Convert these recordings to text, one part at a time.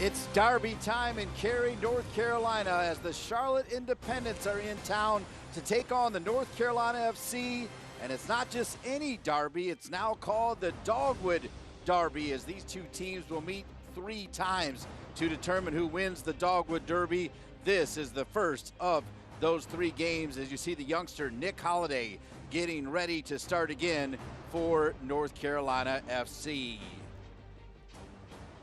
It's Derby time in Cary, North Carolina, as the Charlotte Independents are in town to take on the North Carolina FC. And it's not just any derby, it's now called the Dogwood Derby, as these two teams will meet 3 times to determine who wins the Dogwood Derby. This is the first of those 3 games, as you see the youngster Nick Holliday getting ready to start again for North Carolina FC.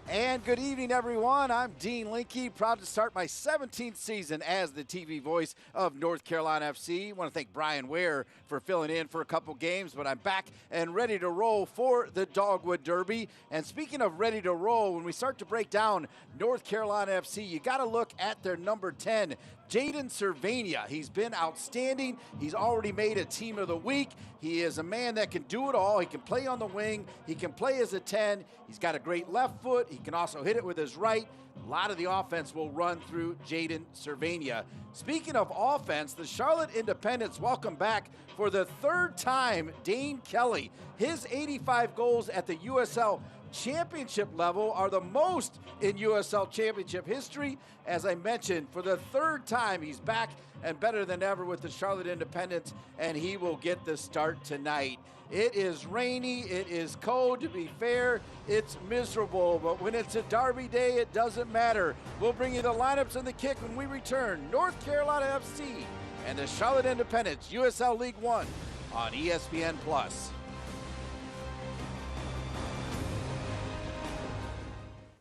And good evening, everyone. I'm Dean Linke, proud to start my 17th season as the TV voice of North Carolina FC. I want to thank Brian Ware for filling in for a couple games, but I'm back and ready to roll for the Dogwood Derby. And speaking of ready to roll, when we start to break down North Carolina FC, you got to look at their number 10, Jaden Cervania. He's been outstanding. He's already made a Team of the Week. He is a man that can do it all. He can play on the wing. He can play as a 10. He's got a great left foot. He can also hit it with his right. A lot of the offense will run through Jaden Cervania. Speaking of offense, the Charlotte Independents welcome back for the 3rd time Dane Kelly. His 85 goals at the USL Championship level are the most in USL Championship history. As I mentioned, for the 3rd time, he's back and better than ever with the Charlotte Independents, and he will get the start tonight. It is rainy, it is cold, to be fair, it's miserable, but when it's a derby day, it doesn't matter. We'll bring you the lineups and the kick when we return. North Carolina FC and the Charlotte Independents, USL League One on ESPN+.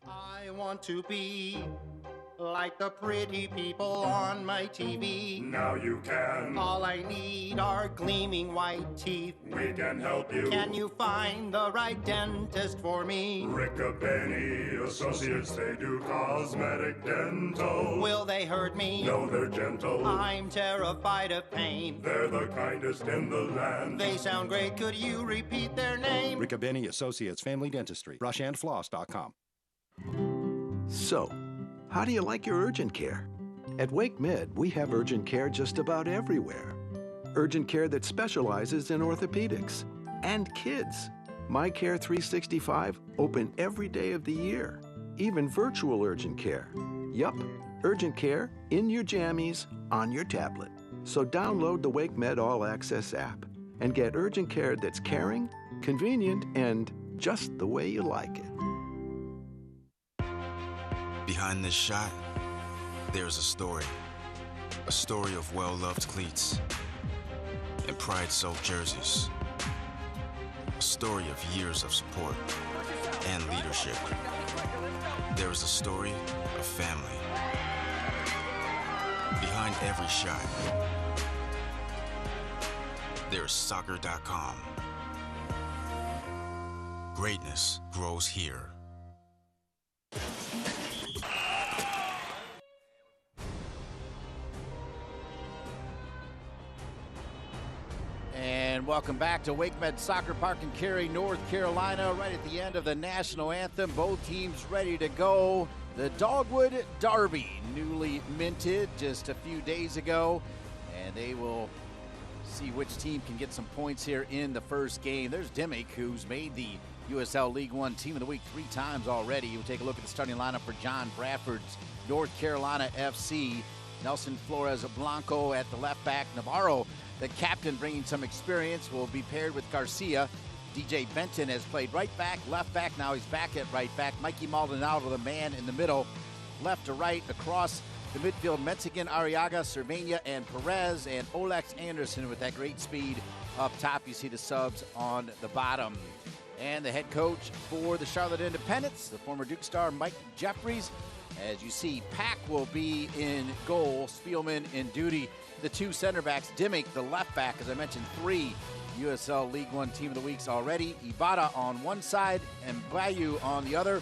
I want to be like the pretty people on my TV. Now you can. All I need are gleaming white teeth. We can help you. Can you find the right dentist for me? Riccobene Associates, they do cosmetic dental. Will they hurt me? No, they're gentle. I'm terrified of pain. They're the kindest in the land. They sound great. Could you repeat their name? Riccobene Associates Family Dentistry. Brushhandfloss.com. So, how do you like your urgent care? At Wake Med, we have urgent care just about everywhere. Urgent care that specializes in orthopedics and kids. My Care 365, open every day of the year. Even virtual urgent care. Yup, urgent care in your jammies on your tablet. So download the Wake Med All Access app and get urgent care that's caring, convenient, and just the way you like it. Behind this shot, there's a story of well-loved cleats and pride-soaked jerseys, a story of years of support and leadership. There is a story of family. Behind every shot, there's soccer.com. Greatness grows here. And welcome back to Wake Med Soccer Park in Cary, North Carolina, right at the end of the national anthem. Both teams ready to go. The Dogwood Derby, newly minted just a few days ago, and they will see which team can get some points here in the first game. There's Dimmick, who's made the USL League One Team of the Week 3 times already. We'll take a look at the starting lineup for John Bradford's North Carolina FC. Nelson Flores Blanco at the left back. Navarro, the captain, bringing some experience, will be paired with Garcia. DJ Benton has played right back, left back. Now he's back at right back. Mikey Maldonado, the man in the middle, left to right. Across the midfield, Mexican, Arriaga, Cervania, and Perez, and Olex Anderson with that great speed up top. You see the subs on the bottom. And the head coach for the Charlotte Independents, the former Duke star Mike Jeffries. As you see, Pack will be in goal, Spielman in duty. The 2 center backs, Dimmick, the left back, as I mentioned, 3 USL League One Team of the Weeks already. Ibarra on one side and Bayou on the other.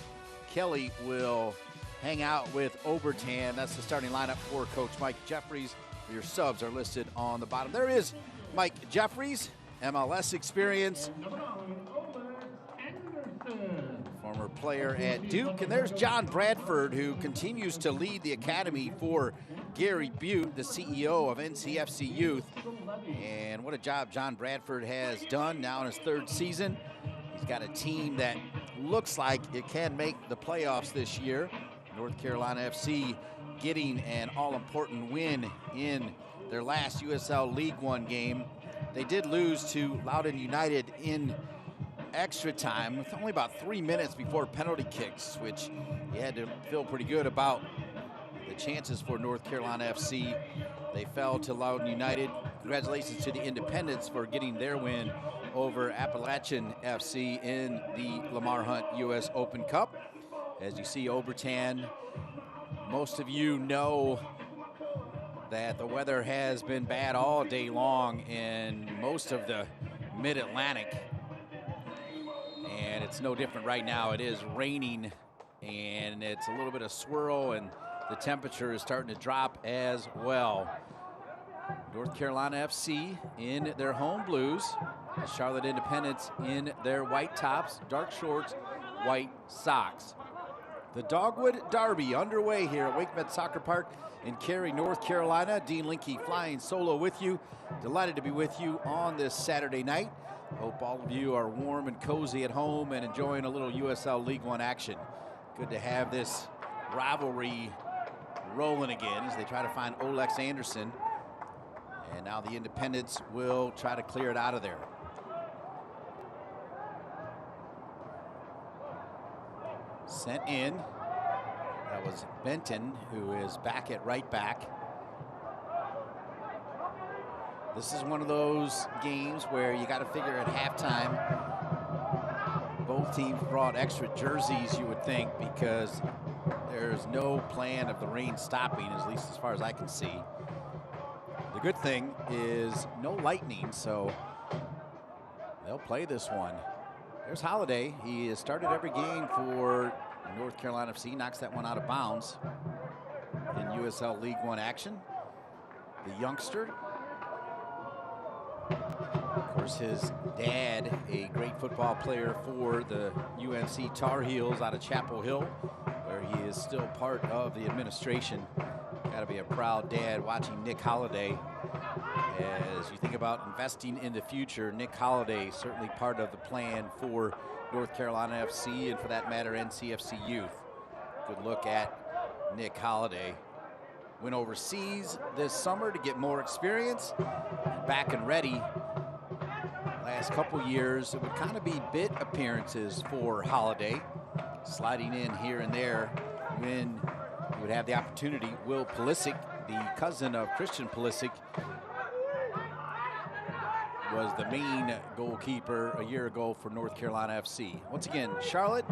Kelly will hang out with Obertan. That's the starting lineup for Coach Mike Jeffries. Your subs are listed on the bottom. There is Mike Jeffries, MLS experience. Former player at Duke. And there's John Bradford, who continues to lead the academy for Gary Butte, the CEO of NCFC Youth. And what a job John Bradford has done now in his 3rd season. He's got a team that looks like it can make the playoffs this year. North Carolina FC getting an all-important win in their last USL League One game. They did lose to Loudoun United in extra time with only about 3 minutes before penalty kicks, which you had to feel pretty good about the chances for North Carolina FC. They fell to Loudoun United. Congratulations to the Independents for getting their win over Appalachian FC in the Lamar Hunt U.S. Open Cup. As you see, Obertan, most of you know that the weather has been bad all day long in most of the mid-Atlantic. And it's no different right now. It is raining, and it's a little bit of swirl, and the temperature is starting to drop as well. North Carolina FC in their home blues. The Charlotte Independents in their white tops, dark shorts, white socks. The Dogwood Derby underway here at WakeMed Soccer Park in Cary, North Carolina. Dean Linke flying solo with you. Delighted to be with you on this Saturday night. Hope all of you are warm and cozy at home and enjoying a little USL League One action. Good to have this rivalry rolling again as they try to find Olex Anderson. And now the Independents will try to clear it out of there. Sent in. That was Benton, who is back at right back. This is one of those games where you got to figure at halftime. Both teams brought extra jerseys, you would think, because there's no plan of the rain stopping, at least as far as I can see. The good thing is no lightning, so they'll play this one. There's Holiday. He has started every game for North Carolina FC, knocks that one out of bounds in USL League One action. The youngster. Of course, his dad, a great football player for the UNC Tar Heels out of Chapel Hill, where he is still part of the administration. Got to be a proud dad watching Nick Holiday. As you think about investing in the future, Nick Holiday certainly part of the plan for North Carolina FC and, for that matter, NCFC Youth. Good look at Nick Holiday. Went overseas this summer to get more experience. Back and ready. Last couple years, it would kind of be bit appearances for Holiday, sliding in here and there when he would have the opportunity. Will Pulisic, the cousin of Christian Pulisic, was the main goalkeeper a year ago for North Carolina FC. Once again, Charlotte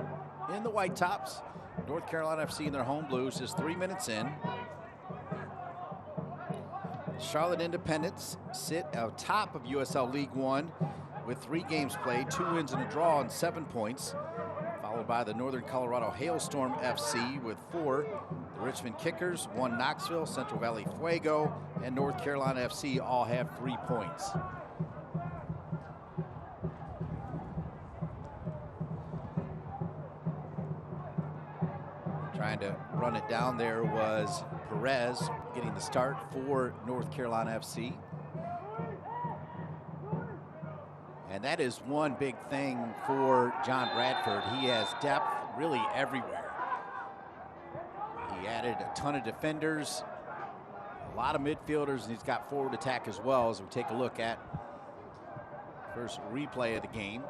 in the white tops, North Carolina FC in their home blues, just 3 minutes in. Charlotte Independents sit atop of USL League One with 3 games played, 2 wins and a draw and 7 points, followed by the Northern Colorado Hailstorm FC with 4. The Richmond Kickers, 1 Knoxville, Central Valley Fuego, and North Carolina FC all have 3 points. Trying to run it down there was Perez, getting the start for North Carolina FC. And that is one big thing for John Bradford. He has depth really everywhere. He added a ton of defenders, a lot of midfielders, and he's got forward attack as well, as we take a look at first replay of the game.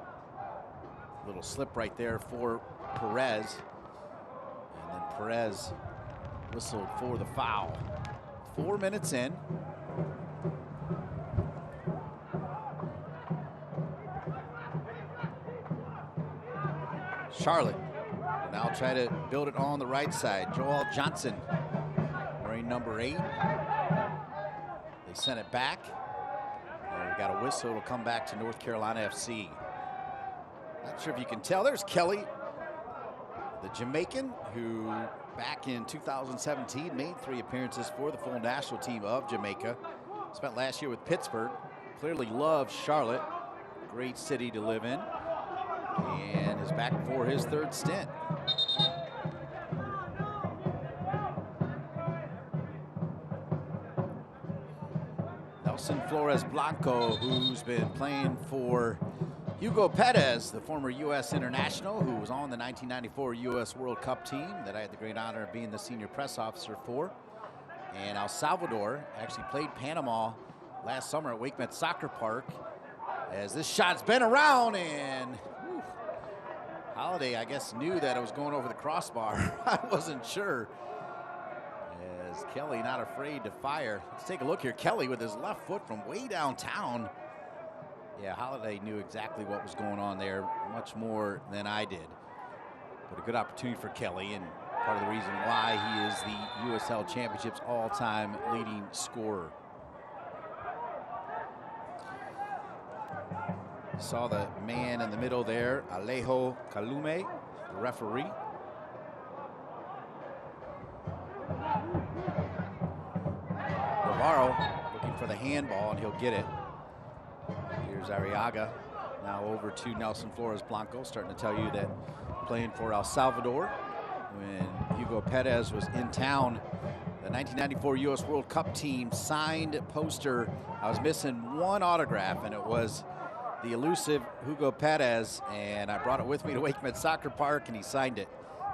Little slip right there for Perez. And then Perez whistled for the foul. 4 minutes in. Charlotte now try to build it on the right side. Joel Johnson wearing number 8. They sent it back. And we got a whistle. It'll come back to North Carolina FC. Not sure if you can tell. There's Kelly, the Jamaican, who back in 2017 made 3 appearances for the full national team of Jamaica. Spent last year with Pittsburgh. Clearly loves Charlotte. Great city to live in. And is back for his 3rd stint. Nelson Flores Blanco, who's been playing for Hugo Perez, the former U.S. international who was on the 1994 U.S. World Cup team that I had the great honor of being the senior press officer for. And El Salvador actually played Panama last summer at Wake Met Soccer Park. As this shot's been around, and whew, Holiday, I guess, knew that it was going over the crossbar. I wasn't sure. As Kelly not afraid to fire. Let's take a look here. Kelly with his left foot from way downtown. Yeah, Holiday knew exactly what was going on there, much more than I did. But a good opportunity for Kelly, and part of the reason why he is the USL Championship's all-time leading scorer. Saw the man in the middle there, Alejo Calume, the referee. Navarro looking for the handball, and he'll get it. Here's Arriaga, now over to Nelson Flores Blanco, starting to tell you that playing for El Salvador when Hugo Perez was in town. The 1994 U.S. World Cup team signed poster. I was missing one autograph, and it was the elusive Hugo Perez, and I brought it with me to Wake Met Soccer Park, and he signed it.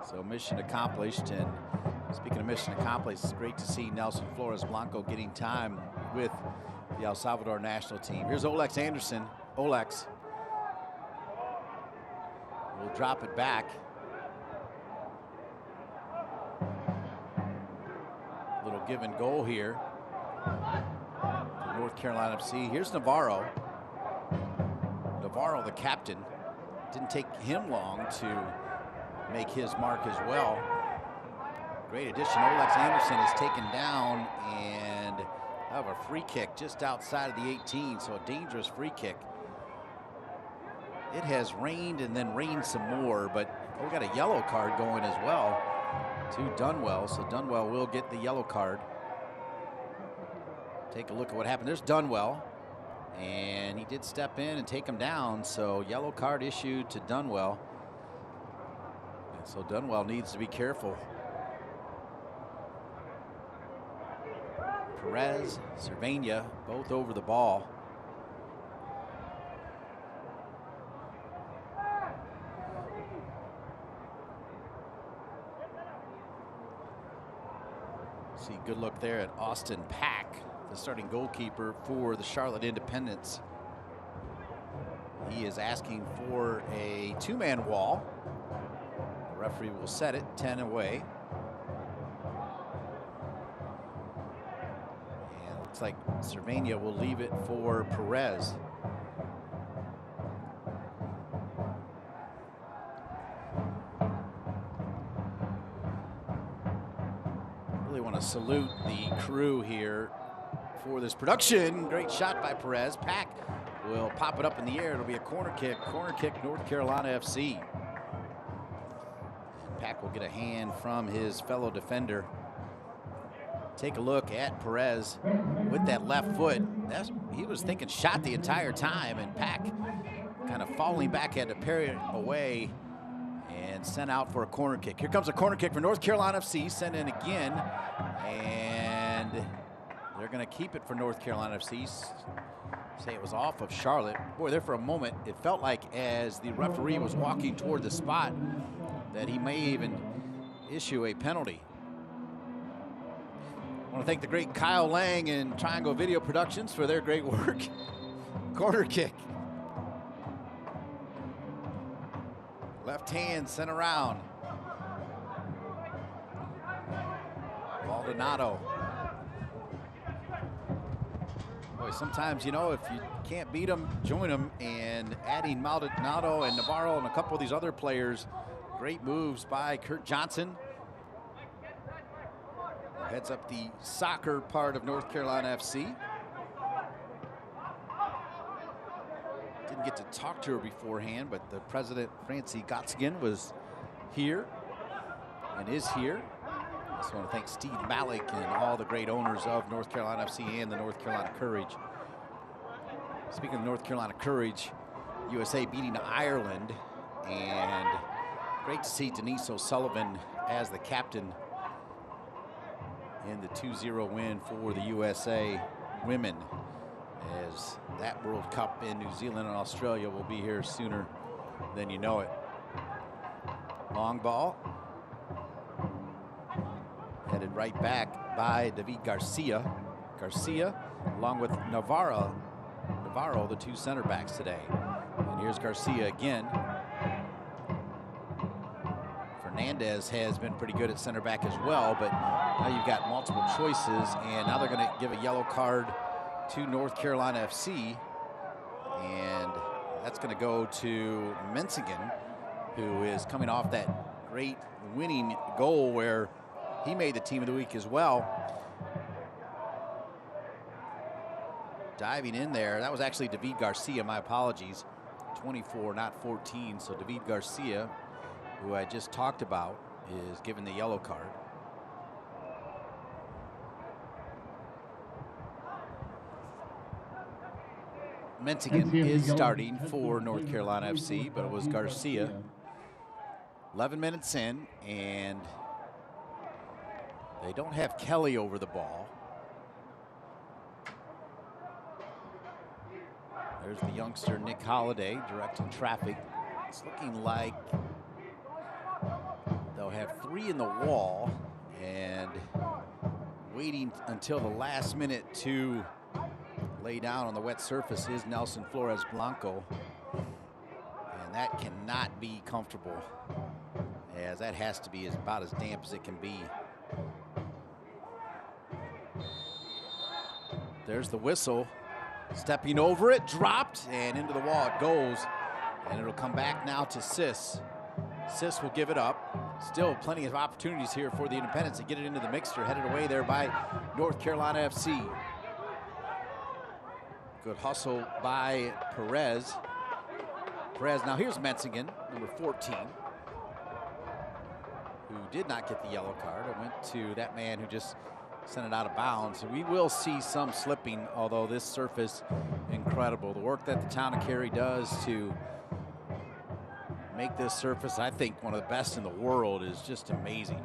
So mission accomplished. And speaking of mission accomplished, it's great to see Nelson Flores Blanco getting time with the El Salvador national team. Here's Olex Anderson. Olex will drop it back. Little give and goal here for North Carolina FC. Here's Navarro. Navarro, the captain. Didn't take him long to make his mark as well. Great addition. Olex Anderson is taken down, and have a free kick just outside of the 18, so a dangerous free kick. It has rained and then rained some more, but we got a yellow card going as well to Dunwell, so Dunwell will get the yellow card. Take a look at what happened. There's Dunwell, and he did step in and take him down, so yellow card issued to Dunwell. And so Dunwell needs to be careful. Perez, Cervania, both over the ball. See, good look there at Austin Pack, the starting goalkeeper for the Charlotte Independents. He is asking for a two-man wall. The referee will set it, 10 away. Looks like Cervania will leave it for Perez. Really want to salute the crew here for this production. Great shot by Perez. Pack will pop it up in the air. It'll be a corner kick. Corner kick, North Carolina FC. Pack will get a hand from his fellow defender. Take a look at Perez with that left foot. He was thinking shot the entire time, and Pack kind of falling back, had to parry it away and sent out for a corner kick. Here comes a corner kick for North Carolina FC, sent in again, and they're going to keep it for North Carolina FC. Say it was off of Charlotte. Boy, there for a moment, it felt like as the referee was walking toward the spot that he may even issue a penalty. I want to thank the great Kyle Lang and Triangle Video Productions for their great work. Corner kick. Left hand sent around. Maldonado. Boy, sometimes, you know, if you can't beat them, join them. And adding Maldonado and Navarro and a couple of these other players, great moves by Kurt Johnson. Heads up the soccer part of North Carolina FC. Didn't get to talk to her beforehand, but the president, Francie Gottsgen, was here and is here. I just want to thank Steve Malik and all the great owners of North Carolina FC and the North Carolina Courage. Speaking of North Carolina Courage, USA beating Ireland, and great to see Denise O'Sullivan as the captain in the 2-0 win for the USA women, as that World Cup in New Zealand and Australia will be here sooner than you know it. Long ball. Headed right back by David Garcia. Garcia, along with Navarro, the two center backs today. And here's Garcia again. Fernandez has been pretty good at center back as well, but now you've got multiple choices, and now they're going to give a yellow card to North Carolina FC, and that's going to go to Menzigen, who is coming off that great winning goal where he made the team of the week as well. Diving in there, that was actually David Garcia, my apologies. 24, not 14, so David Garcia, who I just talked about, is given the yellow card. Menzigen is starting for North Carolina FC, but it was Garcia. 11 minutes in, and they don't have Kelly over the ball. There's the youngster Nick Holliday directing traffic. It's looking like they'll have 3 in the wall, and waiting until the last minute to lay down on the wet surface is Nelson Flores Blanco, and that cannot be comfortable, as that has to be about as damp as it can be. There's the whistle. Stepping over it, dropped, and into the wall it goes, and it'll come back now to Sis. Sis will give it up. Still plenty of opportunities here for the Independents to get it into the mixture, headed away there by North Carolina FC. Good hustle by Perez. Now here's Menzigen, number 14, who did not get the yellow card. It went to that man who just sent it out of bounds. We will see some slipping, although this surface, incredible. The work that the town of Cary does to make this surface, I think, one of the best in the world, is just amazing.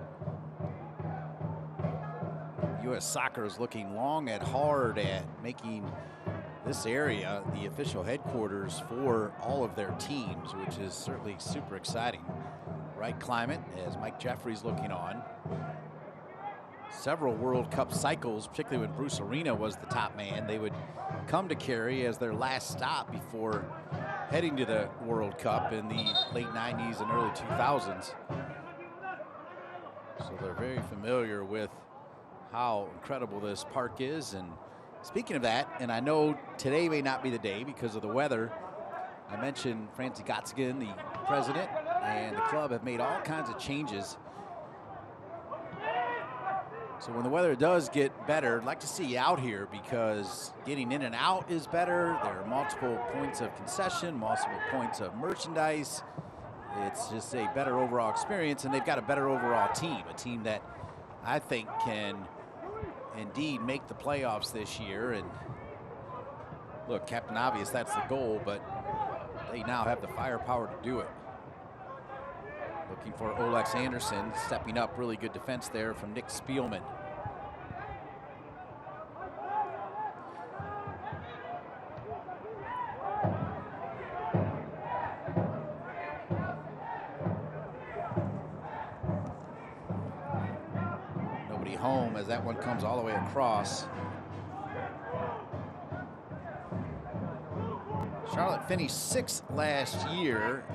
U.S. Soccer is looking long and hard at making this area the official headquarters for all of their teams, which is certainly super exciting. Right climate, as Mike Jeffrey's looking on. Several World Cup cycles, particularly when Bruce Arena was the top man, they would come to Cary as their last stop before heading to the World Cup in the late 90s and early 2000s. So they're very familiar with how incredible this park is. And speaking of that, and I know today may not be the day because of the weather, I mentioned Francie Gotzigan, the president, and the club have made all kinds of changes. So when the weather does get better, I'd like to see you out here, because getting in and out is better. There are multiple points of concession, multiple points of merchandise. It's just a better overall experience, and they've got a better overall team, a team that I think can indeed make the playoffs this year. And look, Captain Obvious, that's the goal, but they now have the firepower to do it. Looking for Olex Anderson, stepping up. Really good defense there from Nick Spielman. Nobody home as that one comes all the way across. Charlotte finished 6th last year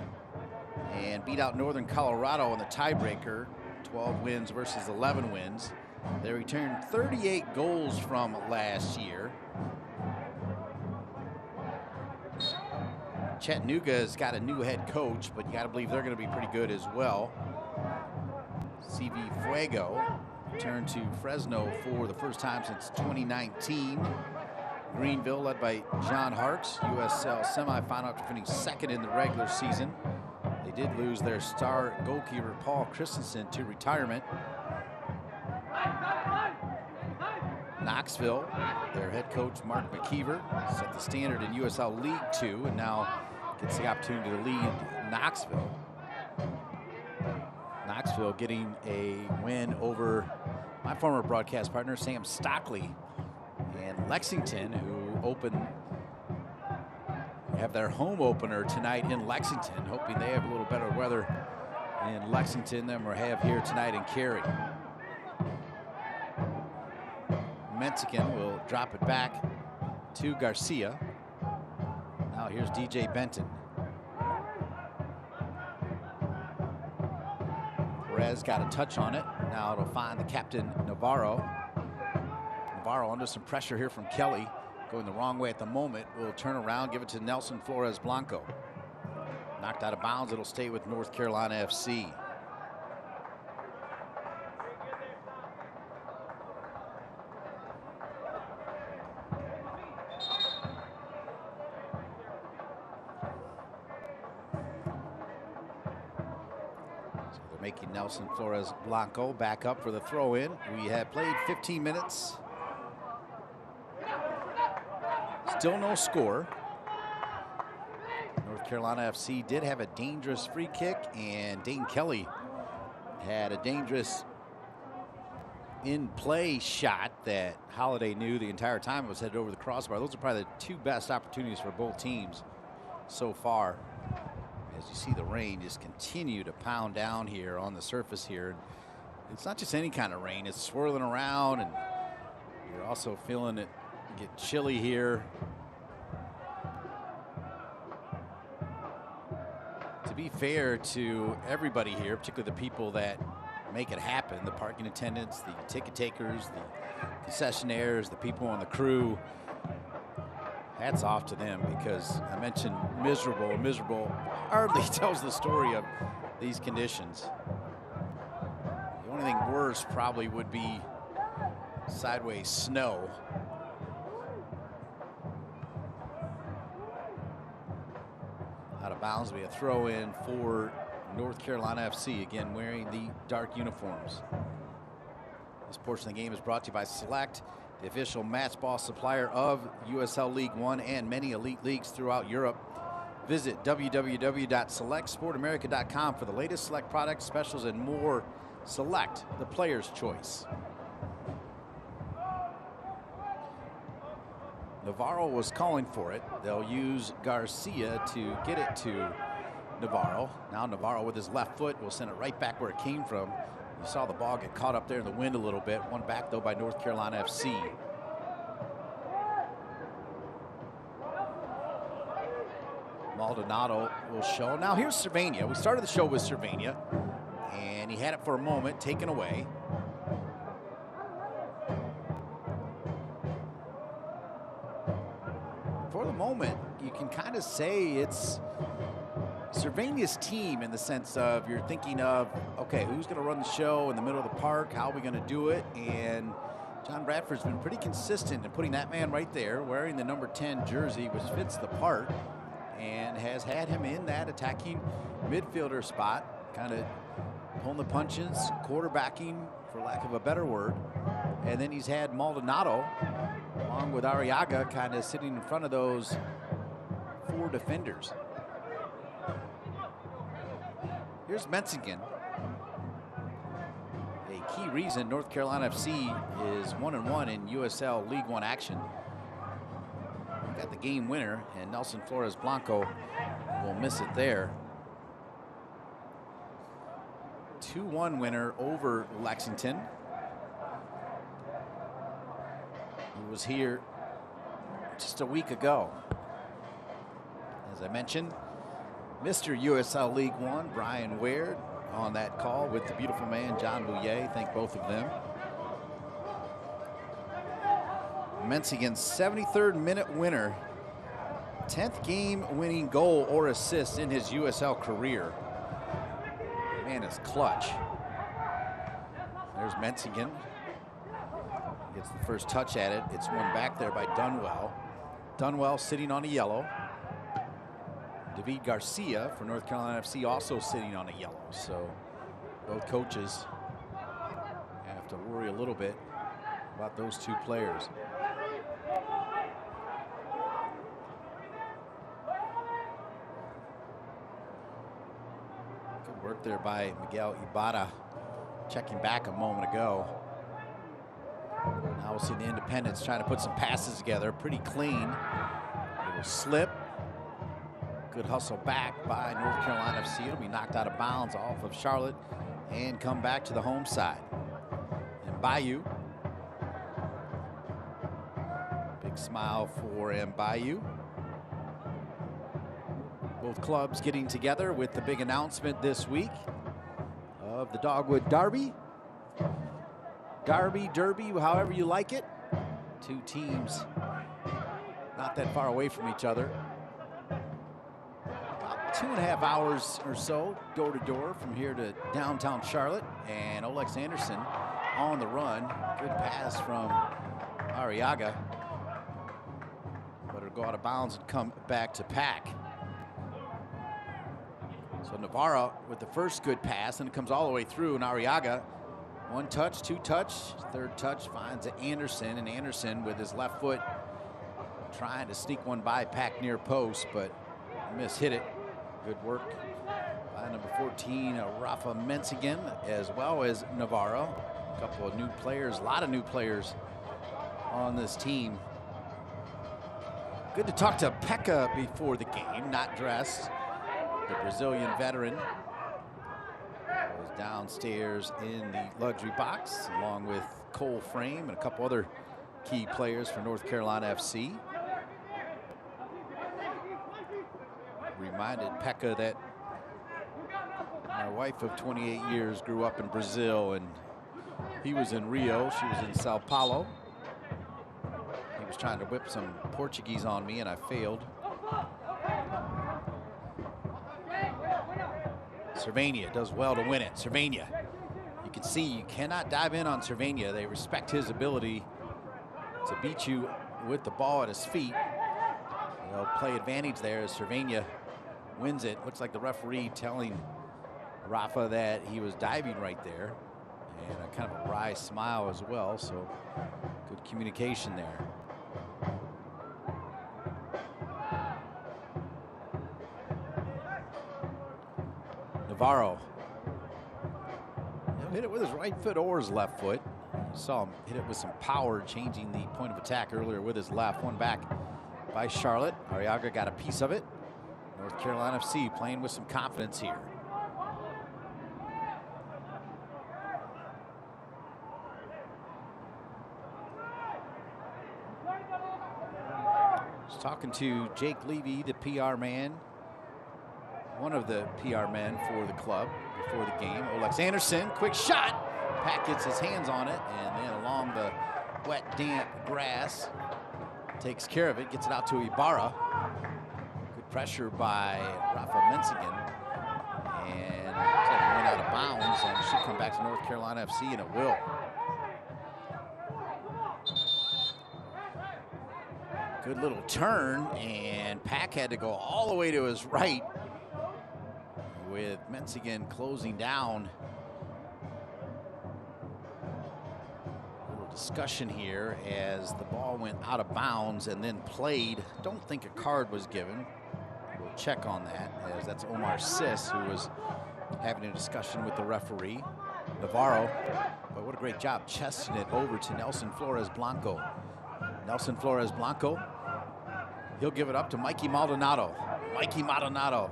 and beat out Northern Colorado in the tiebreaker, 12 wins versus 11 wins. They returned 38 goals from last year. Chattanooga's got a new head coach, but you got to believe they're going to be pretty good as well. CV Fuego returned to Fresno for the first time since 2019. Greenville, led by John Harkes, USL semifinal after finishing 2nd in the regular season. They did lose their star goalkeeper Paul Christensen to retirement. Knoxville, their head coach Mark McKeever set the standard in USL League Two and now gets the opportunity to lead Knoxville. Knoxville getting a win over my former broadcast partner Sam Stockley and Lexington, who opened have their home opener tonight in Lexington, hoping they have a little better weather in Lexington than we have here tonight in Cary. Mexican will drop it back to Garcia. Now here's DJ Benton. Perez got a touch on it. Now it'll find the captain, Navarro. Navarro under some pressure here from Kelly. Going the wrong way at the moment. Will turn around, give it to Nelson Flores Blanco. Knocked out of bounds. It'll stay with North Carolina FC. Making Nelson Flores Blanco back up for the throw-in. We have played 15 minutes. Still no score. North Carolina FC did have a dangerous free kick, and Dane Kelly had a dangerous in-play shot that Holiday knew the entire time it was headed over the crossbar. Those are probably the two best opportunities for both teams so far. As you see the rain just continue to pound down here on the surface here. It's not just any kind of rain, it's swirling around, and you're also feeling it get chilly here. To be fair to everybody here, particularly the people that make it happen, the parking attendants, the ticket takers, the concessionaires, the people on the crew, hats off to them, because I mentioned miserable hardly tells the story of these conditions. The only thing worse probably would be sideways snow. Out of bounds, we have throw in for North Carolina FC, again wearing the dark uniforms. This portion of the game is brought to you by Select, the official match ball supplier of USL League One and many elite leagues throughout Europe. Visit www.selectsportamerica.com for the latest Select products, specials, and more. Select, the player's choice. Navarro was calling for it. They'll use Garcia to get it to Navarro. Now Navarro with his left foot will send it right back where it came from. You saw the ball get caught up there in the wind a little bit. One back, though, by North Carolina FC. Maldonado will show. Now here's Cervania. We started the show with Cervania, and he had it for a moment, taken away. For the moment, you can kind of say it's Cervania's team, in the sense of you're thinking of, okay, who's going to run the show in the middle of the park? How are we going to do it? And John Bradford's been pretty consistent in putting that man right there, wearing the number 10 jersey, which fits the part, and has had him in that attacking midfielder spot, kind of pulling the punches, quarterbacking, for lack of a better word. And then he's had Maldonado, along with Arriaga, kind of sitting in front of those four defenders. Here's Mexican. A key reason North Carolina FC is 1-1 in USL League One action. Got the game winner, and Nelson Flores Blanco will miss it there. 2-1 winner over Lexington. He was here just a week ago. As I mentioned, Mr. USL League One, Brian Ware, on that call with the beautiful man, John Bouillet. Thank both of them. Mexican's 73rd minute winner, 10th game winning goal or assist in his USL career. Man is clutch. There's Mexican. Gets the first touch at it. It's won back there by Dunwell. Dunwell sitting on a yellow. David Garcia for North Carolina FC also sitting on a yellow. So both coaches have to worry a little bit about those two players. Good work there by Miguel Ibarra, checking back a moment ago. Now we'll see the Independents trying to put some passes together, pretty clean. Little slip. Good hustle back by North Carolina FC. It'll be knocked out of bounds off of Charlotte and come back to the home side. And Bayou. Big smile for Bayou. Both clubs getting together with the big announcement this week of the Dogwood Derby. Derby, however you like it. Two teams not that far away from each other. About 2.5 hours or so, door to door from here to downtown Charlotte. And Olex Anderson on the run. Good pass from Arriaga. But it'll go out of bounds and come back to Pack. So Navarro with the first good pass, and it comes all the way through, and Arriaga, one touch, two touch, third touch finds Anderson, and Anderson with his left foot trying to sneak one by Pack near post, but hit it. Good work by number 14, Rafa Menzigen, as well as Navarro. A couple of new players, a lot of new players on this team. Good to talk to Pekka before the game, not dressed. The Brazilian veteran was downstairs in the luxury box, along with Cole Frame and a couple other key players for North Carolina FC. Reminded Pekka that my wife of 28 years grew up in Brazil, and he was in Rio, she was in Sao Paulo. He was trying to whip some Portuguese on me, and I failed. Cervania does well to win it. Cervania, you can see you cannot dive in on Cervania. They respect his ability to beat you with the ball at his feet. They'll play advantage there as Cervania wins it. Looks like the referee telling Rafa that he was diving right there, and a kind of a wry smile as well, so good communication there. Navarro. He'll hit it with his right foot or his left foot. Saw him hit it with some power, changing the point of attack earlier with his left. One back by Charlotte. Arriaga got a piece of it. North Carolina FC playing with some confidence here. Just talking to Jake Levy, the PR man. One of the PR men for the club before the game. Olex Anderson, quick shot. Pack gets his hands on it, and then along the wet, damp grass, takes care of it, gets it out to Ibarra. Good pressure by Rafa Menzigen. And it went out of bounds, and should come back to North Carolina FC, and it will. Good little turn, and Pack had to go all the way to his right, with Menzigen closing down. A little discussion here as the ball went out of bounds and then played. Don't think a card was given. We'll check on that, as that's Omar Sis who was having a discussion with the referee. Navarro, but what a great job chesting it over to Nelson Flores Blanco. Nelson Flores Blanco, he'll give it up to Mikey Maldonado. Mikey Maldonado.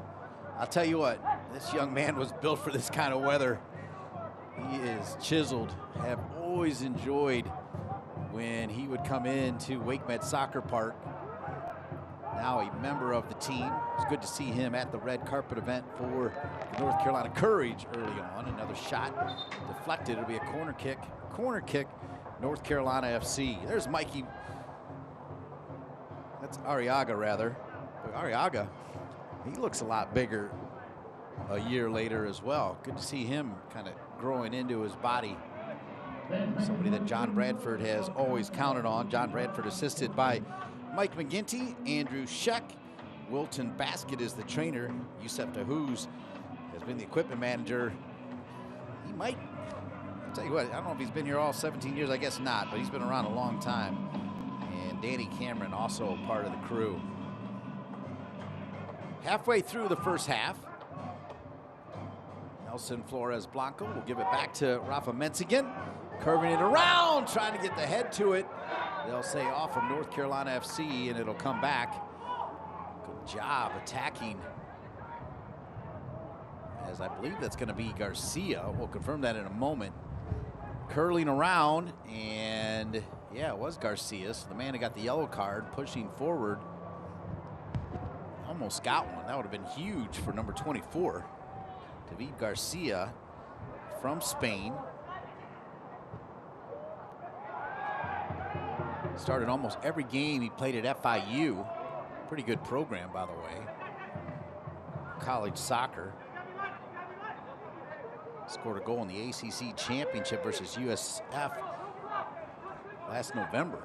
I'll tell you what, this young man was built for this kind of weather. He is chiseled. Have always enjoyed when he would come into WakeMed Soccer Park. Now a member of the team. It's good to see him at the red carpet event for the North Carolina Courage early on. Another shot deflected. It'll be a corner kick. Corner kick, North Carolina FC. There's Mikey. That's Arriaga, rather. But Arriaga, he looks a lot bigger a year later as well. Good to see him kind of growing into his body. Somebody that John Bradford has always counted on. John Bradford assisted by Mike McGinty, Andrew Sheck. Wilton Basket is the trainer. Yusef Dahouz has been the equipment manager. He might, I'll tell you what, I don't know if he's been here all 17 years, I guess not, but he's been around a long time. And Danny Cameron also part of the crew. Halfway through the first half, Nelson Flores Blanco will give it back to Rafa Menzigen, curving it around, trying to get the head to it. They'll say off from North Carolina FC, and it'll come back. Good job attacking as I believe that's going to be Garcia. We'll confirm that in a moment. Curling around, and yeah, it was Garcia. So the man who got the yellow card pushing forward almost got one. That would have been huge for number 24. David Garcia from Spain. Started almost every game he played at FIU. Pretty good program, by the way. College soccer. Scored a goal in the ACC Championship versus USF last November.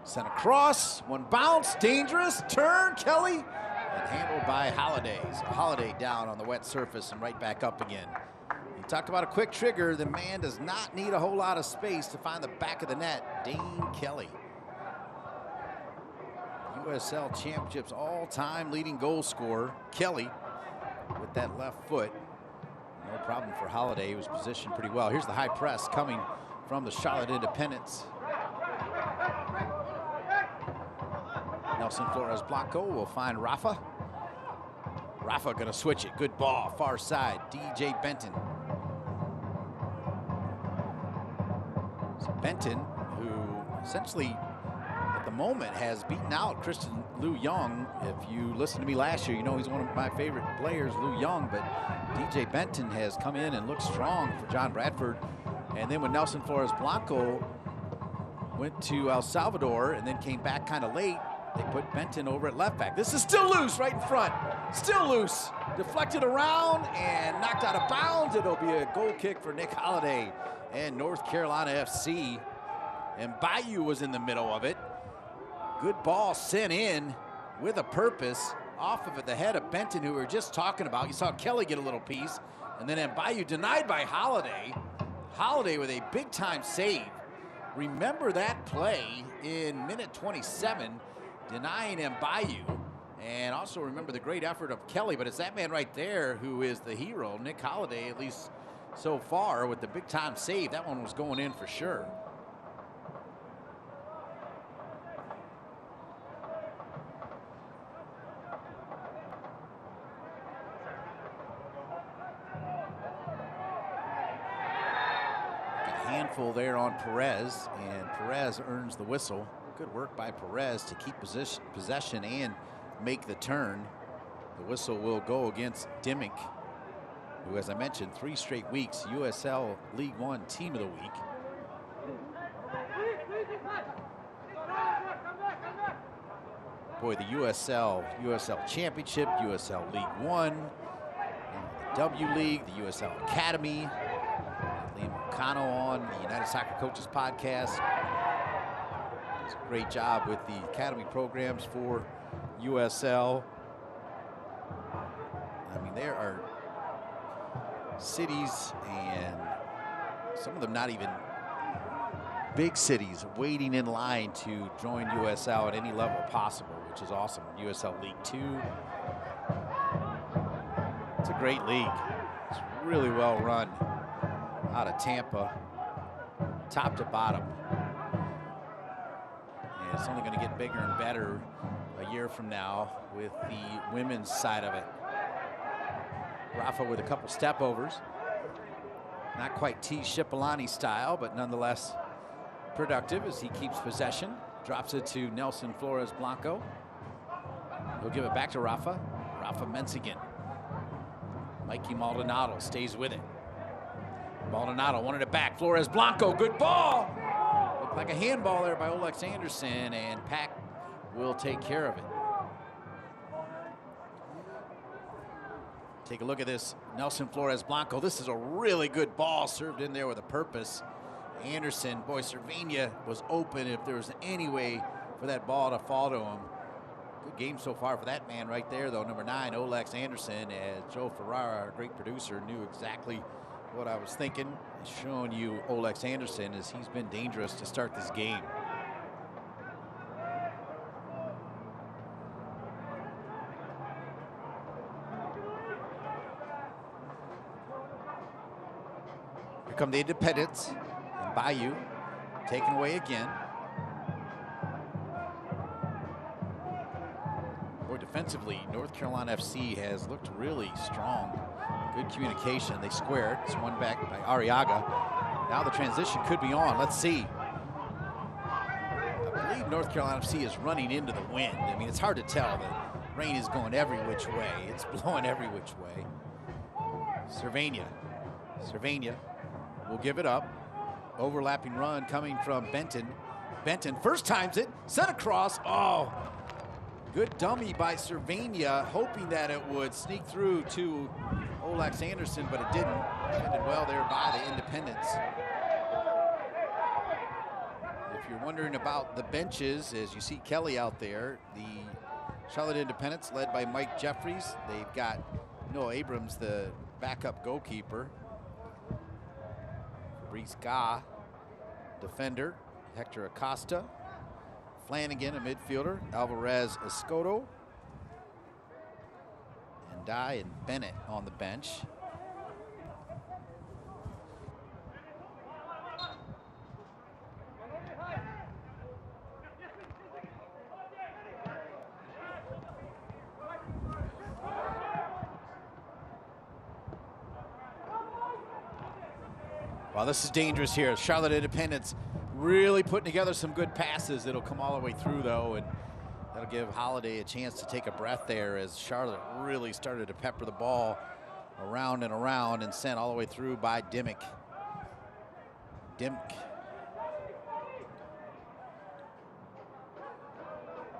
Sent across, one bounce, dangerous, turn, Kelly, and handled by Holiday. So Holiday down on the wet surface and right back up again. You talked about a quick trigger. The man does not need a whole lot of space to find the back of the net. Dane Kelly. USL Championship's all-time leading goal scorer, Kelly, with that left foot. No problem for Holiday. He was positioned pretty well. Here's the high press coming from the Charlotte Independents. Nelson Flores Blanco will find Rafa. Rafa gonna switch it. Good ball, far side. DJ Benton. So Benton, who essentially at the moment has beaten out Christian Liu Young. If you listened to me last year, you know he's one of my favorite players, Liu Young, but DJ Benton has come in and looked strong for John Bradford. And then when Nelson Flores Blanco went to El Salvador and then came back kind of late, they put Benton over at left back. This is still loose right in front. Still loose. Deflected around and knocked out of bounds. It'll be a goal kick for Nick Holiday and North Carolina FC. And Bayou was in the middle of it. Good ball sent in with a purpose off of the head of Benton, who we were just talking about. You saw Kelly get a little piece. And then Bayou denied by Holiday. Holiday with a big-time save. Remember that play in minute 27. Denying Bayou, and also remember the great effort of Kelly, but it's that man right there who is the hero, Nick Holiday, at least so far, with the big time save. That one was going in for sure. Got a handful there on Perez, and Perez earns the whistle. Good work by Perez to keep possession and make the turn. The whistle will go against Dimmick, who, as I mentioned, 3 straight weeks USL League One Team of the Week. Boy, the USL Championship, USL League One, the W League, the USL Academy. Liam O'Connell on the United Soccer Coaches podcast. Great job with the academy programs for USL. I mean, there are cities, and some of them not even big cities, waiting in line to join USL at any level possible, which is awesome. USL League Two. It's a great league. It's really well run out of Tampa, top to bottom. It's only going to get bigger and better a year from now with the women's side of it. Rafa with a couple step overs. Not quite T. Shipolani style, but nonetheless productive as he keeps possession. Drops it to Nelson Flores Blanco. He'll give it back to Rafa. Rafa Menzigan. Mikey Maldonado stays with it. Maldonado wanted it back. Flores Blanco, good ball. Like a handball there by Olex Anderson, and Pack will take care of it. Take a look at this Nelson Flores Blanco. This is a really good ball served in there with a purpose. Anderson, boy, Cervania was open if there was any way for that ball to fall to him. Good game so far for that man right there, though. Number 9, Olex Anderson, as Joe Ferrara, our great producer, knew exactly what I was thinking. Showing you Olex Anderson as he's been dangerous to start this game. Here come the Independents, and Bayou taken away again. Boy, defensively, North Carolina FC has looked really strong. Good communication. They squared. It's one back by Arriaga. Now the transition could be on. Let's see. I believe North Carolina FC is running into the wind. I mean, it's hard to tell. The rain is going every which way. It's blowing every which way. Cervania will give it up. Overlapping run coming from Benton. Benton first times it, sent across. Oh, good dummy by Cervania, hoping that it would sneak through to Olex Anderson, but it didn't. Ended well there by the Independents. If you're wondering about the benches, as you see Kelly out there, the Charlotte Independents led by Mike Jeffries. They've got Noah Abrams, the backup goalkeeper. Fabrice Ga, defender. Hector Acosta. Flanagan, a midfielder. Alvarez Escoto. And Dye and Bennett on the bench. Wow, this is dangerous here. Charlotte Independents really putting together some good passes. It'll come all the way through, though, and that'll give Holiday a chance to take a breath there as Charlotte really started to pepper the ball around and around and sent all the way through by Dimmick.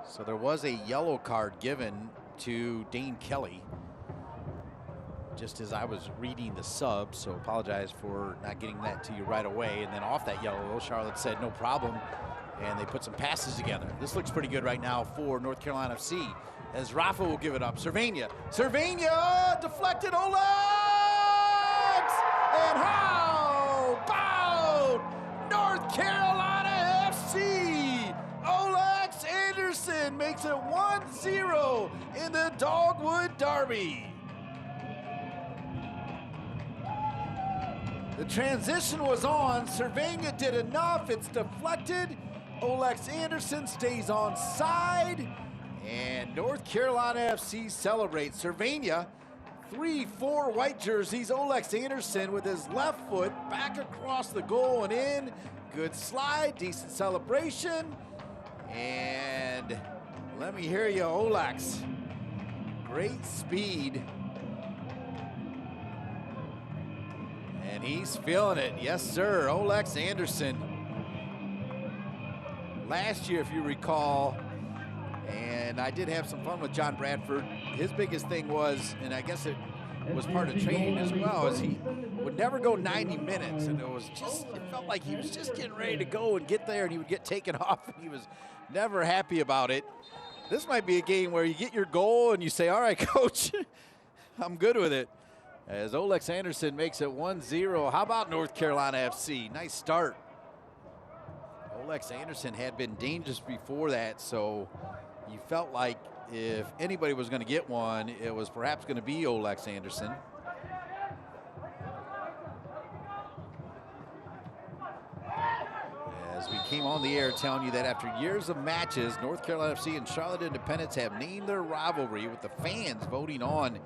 So there was a yellow card given to Dane Kelly just as I was reading the sub, so apologize for not getting that to you right away. And then off that yellow, Charlotte said no problem, and they put some passes together. This looks pretty good right now for North Carolina FC as Rafa will give it up. Cervania deflected, Olex! And how about North Carolina FC? Olex Anderson makes it 1-0 in the Dogwood Derby. The transition was on. Cervania did enough. It's deflected. Olex Anderson stays on side. And North Carolina FC celebrates. Cervania, 3-4 white jerseys. Olex Anderson with his left foot back across the goal and in. Good slide, decent celebration. And let me hear you, Olex. Great speed. And he's feeling it. Yes, sir. Olex Anderson. Last year, if you recall, and I did have some fun with John Bradford, his biggest thing was, and I guess it was part of training as well, is he would never go 90 minutes. And it felt like he was just getting ready to go and get there, and he would get taken off, and he was never happy about it. This might be a game where you get your goal and you say, all right, coach, I'm good with it. As Olex Anderson makes it 1-0. How about North Carolina FC? Nice start. Olex Anderson had been dangerous before that, so you felt like if anybody was going to get one, it was perhaps going to be Olex Anderson. As we came on the air telling you that after years of matches, North Carolina FC and Charlotte Independents have named their rivalry with the fans voting on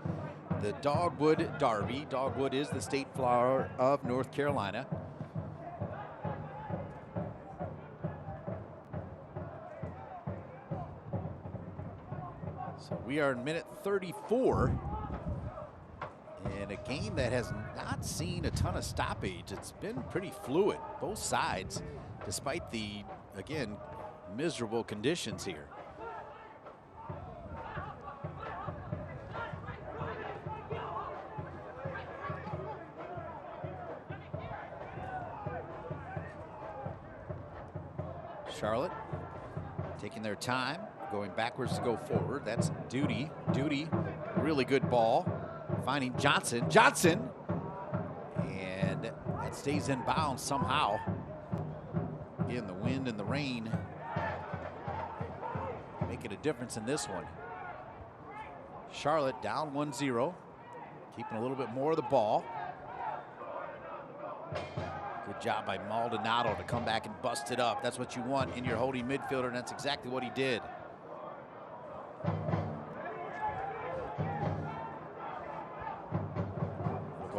the Dogwood Derby. Dogwood is the state flower of North Carolina. So we are in minute 34 in a game that has not seen a ton of stoppage. It's been pretty fluid, both sides, despite the, again, miserable conditions here. Charlotte taking their time, going backwards to go forward. That's Duty, really good ball. Finding Johnson, and that stays in bounds somehow. Again, the wind and the rain making a difference in this one. Charlotte down 1-0, keeping a little bit more of the ball. Good job by Maldonado to come back and bust it up. That's what you want in your holding midfielder, and that's exactly what he did.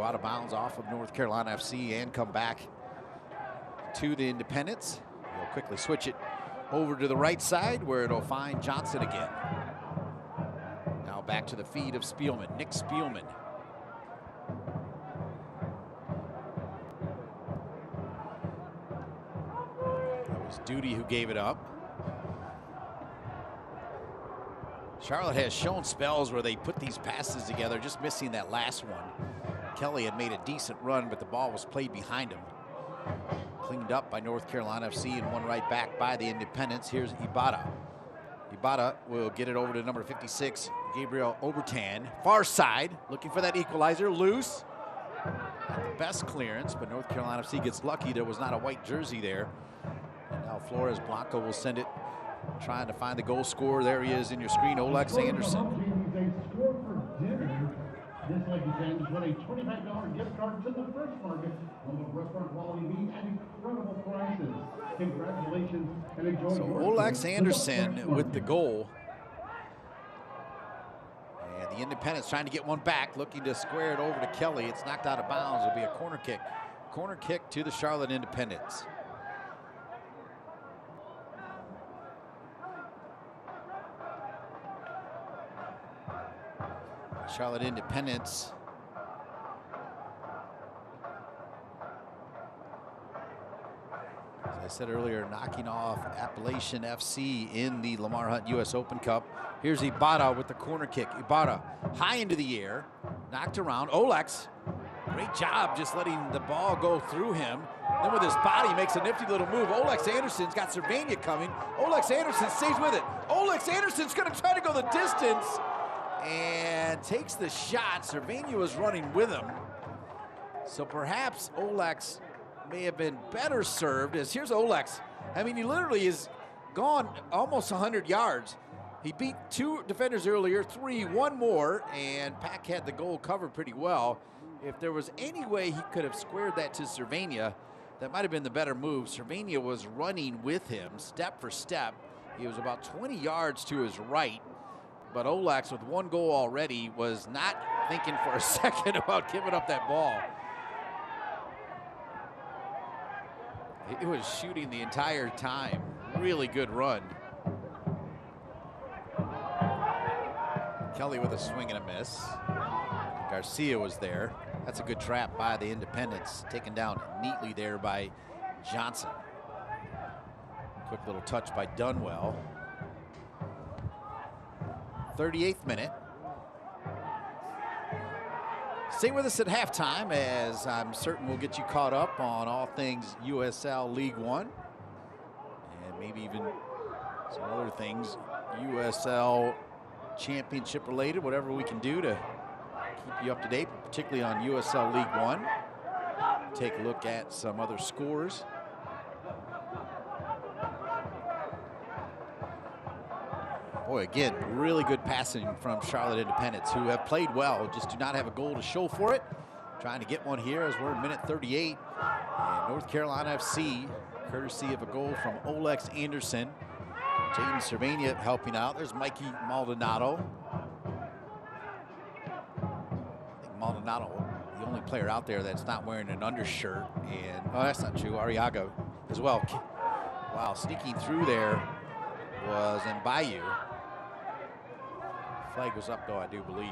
out of bounds off of North Carolina FC and come back to the Independents. They'll quickly switch it over to the right side where it'll find Johnson again. Now back to the feet of Spielman, Nick Spielman. That was Duty who gave it up. Charlotte has shown spells where they put these passes together, just missing that last one. Kelly had made a decent run, but the ball was played behind him. Cleaned up by North Carolina FC and won right back by the Independents. Here's Ibarra. Ibarra will get it over to number 56, Gabriel Obertan. Far side, looking for that equalizer, loose. Not the best clearance, but North Carolina FC gets lucky. There was not a white jersey there. And now Flores Blanco will send it, trying to find the goal scorer. There he is in your screen, Olex Anderson. This ladies and gentlemen, a $25 gift card to the Fresh Market on the restaurant quality meat and incredible prices. Congratulations and enjoy. So Olex Anderson with the goal. And the Independents trying to get one back, looking to square it over to Kelly. It's knocked out of bounds. It'll be a corner kick. Corner kick to the Charlotte Independents. Charlotte Independents as I said earlier, knocking off Appalachian FC in the Lamar Hunt US Open Cup. Here's Ibarra with the corner kick. Ibarra high into the air, knocked around. Olex, great job just letting the ball go through him. Then with his body makes a nifty little move. Olex Anderson's got Cervania coming. Olex Anderson stays with it. Olex Anderson's gonna try to go the distance and takes the shot. Cervania was running with him. So perhaps Olex may have been better served, as here's Olex. I mean, he literally is gone almost 100 yards. He beat 2 defenders earlier, 3, 1 more, and Pack had the goal covered pretty well. If there was any way he could have squared that to Cervania, that might have been the better move. Cervania was running with him step for step. He was about 20 yards to his right. But Olex, with 1 goal already, was not thinking for a second about giving up that ball. He was shooting the entire time. Really good run. Kelly with a swing and a miss. Garcia was there. That's a good trap by the Independents, taken down neatly there by Johnson. Quick little touch by Dunwell. 38th minute. Stay with us at halftime, as I'm certain we'll get you caught up on all things USL League One, and maybe even some other things USL Championship related, whatever we can do to keep you up to date, particularly on USL League One. Take a look at some other scores. Boy, again, really good passing from Charlotte Independents, who have played well, just do not have a goal to show for it. Trying to get one here as we're in minute 38. And North Carolina FC, courtesy of a goal from Olex Anderson. Jaden Cervania helping out. There's Mikey Maldonado. I think Maldonado, the only player out there that's not wearing an undershirt. And, oh, that's not true, Arriaga as well. Wow, sneaking through there was Mbayu. Flag was up, though, I do believe.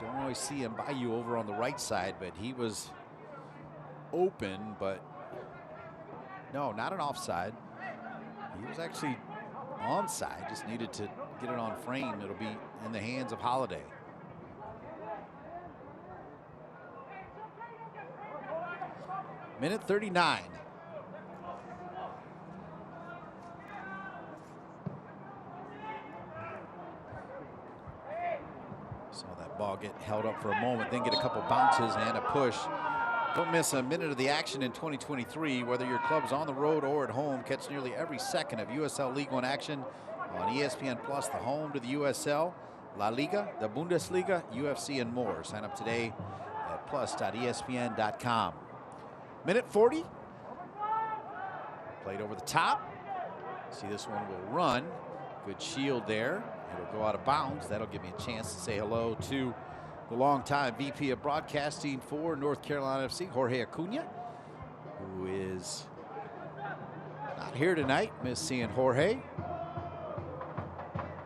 Don't always see Mbayu over on the right side, but he was open, but no, not an offside. He was actually onside, just needed to get it on frame. It'll be in the hands of Holiday. Minute 39. Saw that ball get held up for a moment, then get a couple bounces and a push. Don't miss a minute of the action in 2023. Whether your club's on the road or at home, catch nearly every second of USL League One action on ESPN Plus, the home to the USL, La Liga, the Bundesliga, UFC, and more. Sign up today at plus.espn.com. Minute 40. Played over the top. See, this one will run. Good shield there. It'll go out of bounds. That'll give me a chance to say hello to the longtime VP of Broadcasting for North Carolina FC, Jorge Acuna, who is not here tonight. Miss seeing Jorge.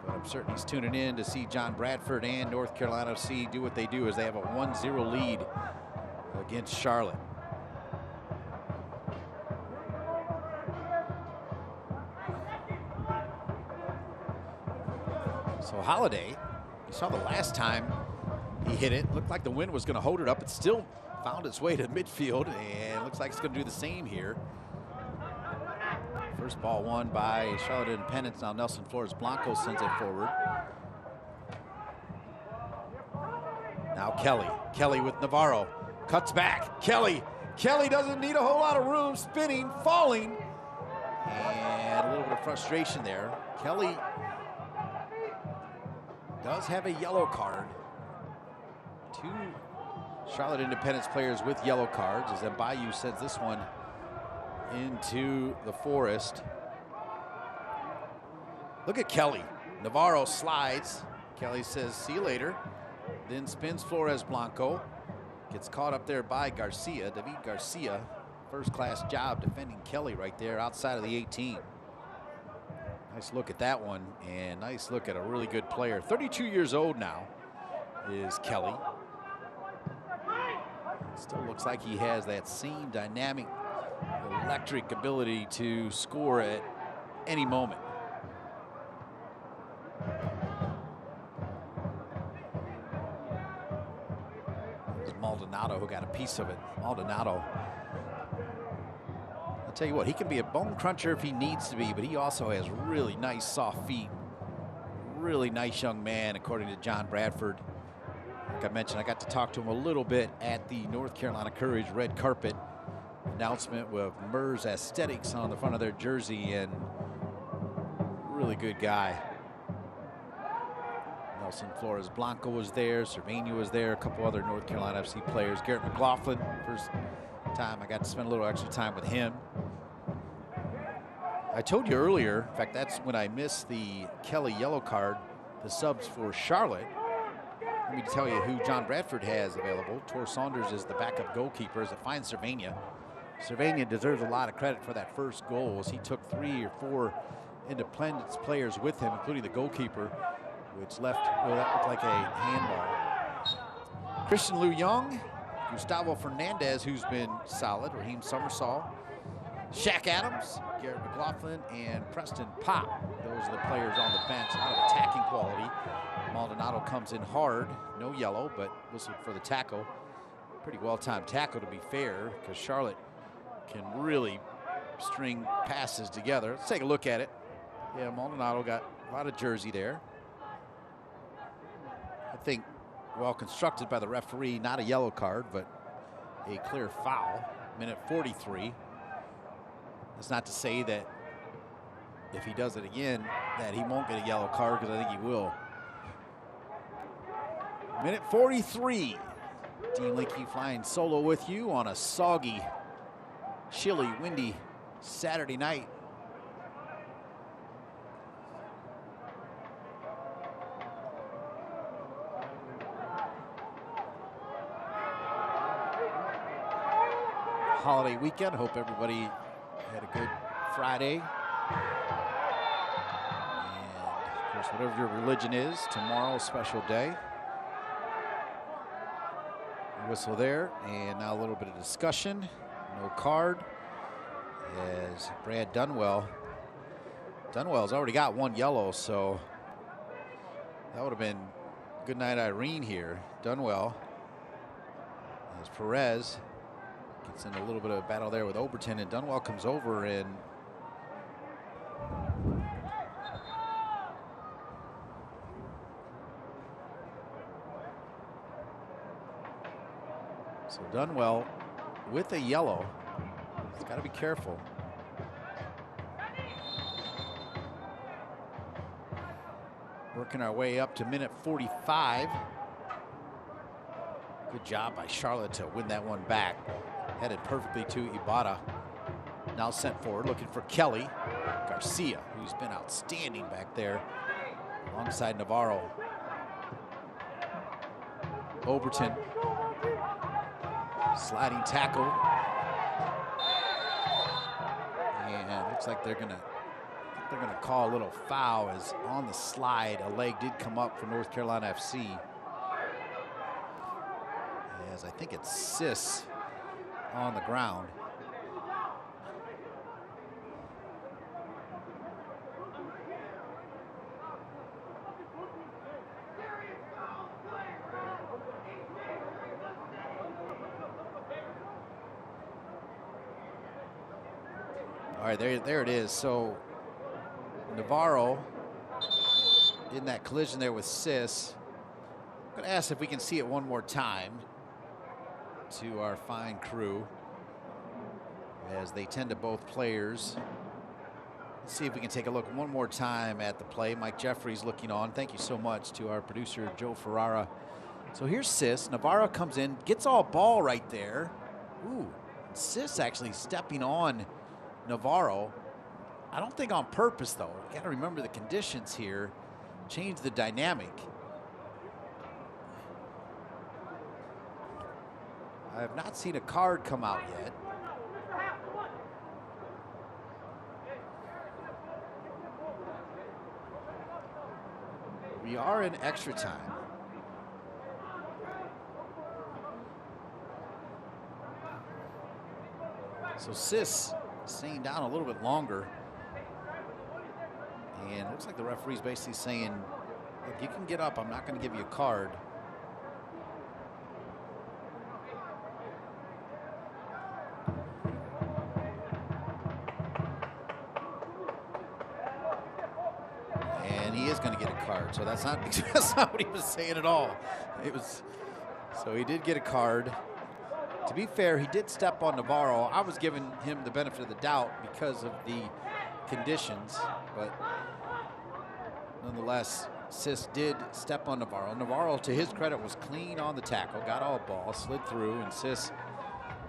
But I'm certain he's tuning in to see John Bradford and North Carolina FC do what they do, as they have a 1-0 lead against Charlotte. So Holiday, you saw the last time he hit it, looked like the wind was going to hold it up. It still found its way to midfield, and looks like it's going to do the same here. First ball won by Charlotte Independence. Now Nelson Flores Blanco sends it forward. Now Kelly. Kelly with Navarro. Cuts back. Kelly. Kelly doesn't need a whole lot of room. Spinning, falling. And a little bit of frustration there. Kelly does have a yellow card. Two Charlotte Independence players with yellow cards, as Mbayu sends this one into the forest. Look at Kelly. Navarro slides. Kelly says, see you later. Then spins Flores Blanco. Gets caught up there by Garcia. David Garcia, first-class job defending Kelly right there outside of the 18. Nice look at that one, and nice look at a really good player. 32 years old now is Kelly. Still looks like he has that same dynamic, electric ability to score at any moment. It's Maldonado who got a piece of it. Maldonado, I'll tell you what, he can be a bone cruncher if he needs to be, but he also has really nice soft feet. Really nice young man, according to John Bradford. Like I mentioned, I got to talk to him a little bit at the North Carolina Courage red carpet announcement with Mers Aesthetics on the front of their jersey, and really good guy. Nelson Flores Blanco was there, Cervania was there, a couple other North Carolina FC players. Garrett McLaughlin, first time I got to spend a little extra time with him. I told you earlier, in fact, that's when I missed the Kelly yellow card, the subs for Charlotte. Let me tell you who John Bradford has available. Tor Saunders is the backup goalkeeper, as a fine Cervania. Cervania deserves a lot of credit for that first goal, as he took 3 or 4 Independence players with him, including the goalkeeper, which left, well, that looked like a handball. Christian Liu Young, Gustavo Fernandez, who's been solid, Raheem Summersall, Shaq Adams, Garrett McLaughlin, and Preston Pop. Those are the players on the bench. A lot of attacking quality. Maldonado comes in hard, no yellow, but whistled for the tackle. Pretty well-timed tackle, to be fair, because Charlotte can really string passes together. Let's take a look at it. Yeah, Maldonado got a lot of jersey there. I think well constructed by the referee, not a yellow card, but a clear foul. Minute 43. That's not to say that if he does it again, that he won't get a yellow card, because I think he will. Minute 43. Dean Linke flying solo with you on a soggy, chilly, windy Saturday night. Holiday weekend. Hope everybody had a good Friday. And of course, whatever your religion is, tomorrow, special day. Whistle there, and now a little bit of discussion. No card, as Brad Dunwell's already got 1 yellow, so that would have been good night Irene here. Dunwell, as Perez gets in a little bit of a battle there with Oberton, and Dunwell comes over and so Dunwell with a yellow. He's got to be careful. Working our way up to minute 45. Good job by Charlotte to win that one back. Headed perfectly to Ibarra. Now sent forward, looking for Kelly. Garcia, who's been outstanding back there alongside Navarro. Overton. Sliding tackle. And it looks like they're gonna call a little foul, as on the slide a leg did come up for North Carolina FC. As I think it's Sis on the ground. All right, there it is. So Navarro in that collision there with Sis. I'm going to ask if we can see it one more time to our fine crew, as they tend to both players. Let's see if we can take a look one more time at the play. Mike Jeffries looking on. Thank you so much to our producer, Joe Ferrara. So here's Sis. Navarro comes in, gets all ball right there. Ooh, Sis actually stepping on Navarro. I don't think on purpose, though. You got to remember the conditions here change the dynamic. I have not seen a card come out yet. We are in extra time. So Sis staying down a little bit longer. And it looks like the referee's basically saying, look, you can get up, I'm not going to give you a card. And he is going to get a card, so that's not what he was saying at all. So he did get a card. To be fair, he did step on Navarro. I was giving him the benefit of the doubt because of the conditions, but nonetheless, Sis did step on Navarro. Navarro, to his credit, was clean on the tackle, got all ball, slid through, and Sis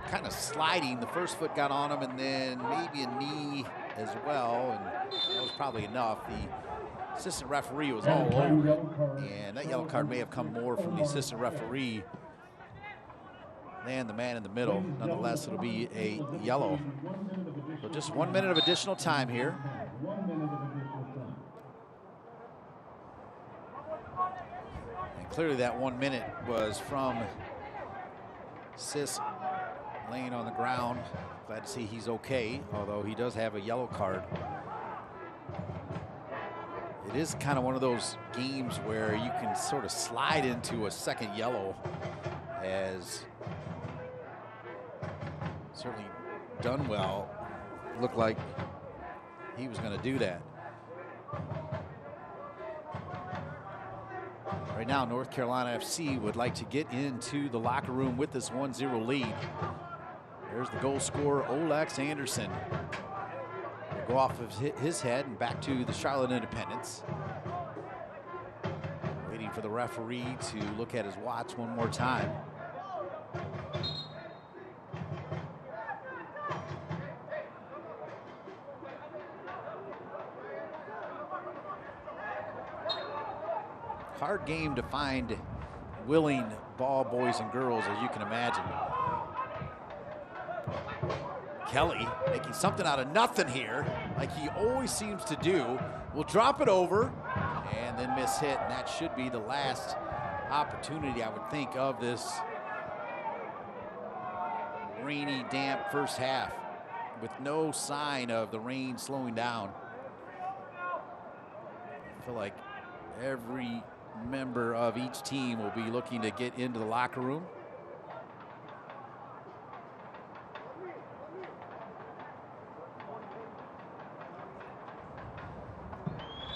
kind of sliding. The first foot got on him, and then maybe a knee as well, and that was probably enough. The assistant referee was all over it, and that yellow card may have come more from the assistant referee than the man in the middle. Nonetheless, it'll be a yellow. So just 1 minute of additional time here. And clearly that 1 minute was from Sis laying on the ground. Glad to see he's okay, although he does have a yellow card. It is kind of one of those games where you can sort of slide into a second yellow, as certainly Dunwell looked like he was going to do that. Right now, North Carolina FC would like to get into the locker room with this 1-0 lead. There's the goal scorer, Olex Anderson. Will go off of his head and back to the Charlotte Independents. Waiting for the referee to look at his watch one more time. Hard game to find willing ball boys and girls, as you can imagine. Kelly making something out of nothing here, like he always seems to do. Will drop it over and then miss hit, and that should be the last opportunity, I would think, of this rainy, damp first half, with no sign of the rain slowing down. I feel like every member of each team will be looking to get into the locker room.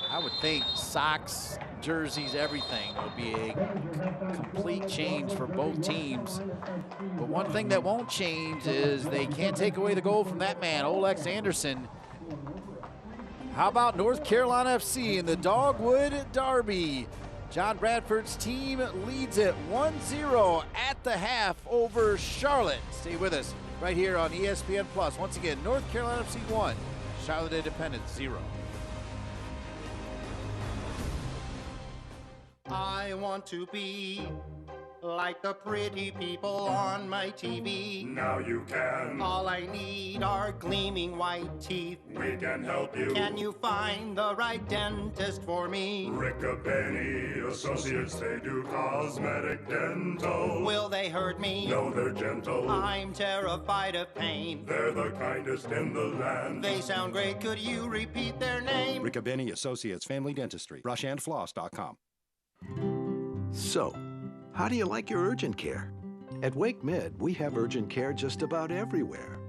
I would think socks, jerseys, everything will be a complete change for both teams. But one thing that won't change is they can't take away the goal from that man, Olex Anderson. How about North Carolina FC in the Dogwood Derby? John Bradford's team leads it 1-0 at the half over Charlotte. Stay with us right here on ESPN Plus. Once again, North Carolina FC 1, Charlotte Independence 0. I want to be like the pretty people on my TV. Now you can. All I need are gleaming white teeth. We can help you. Can you find the right dentist for me? Riccobene Associates, they do cosmetic dental. Will they hurt me? No, they're gentle. I'm terrified of pain. They're the kindest in the land. They sound great. Could you repeat their name? Riccobene Associates Family Dentistry. Brushhandfloss.com. So, how do you like your urgent care? At Wake Med, we have urgent care just about everywhere.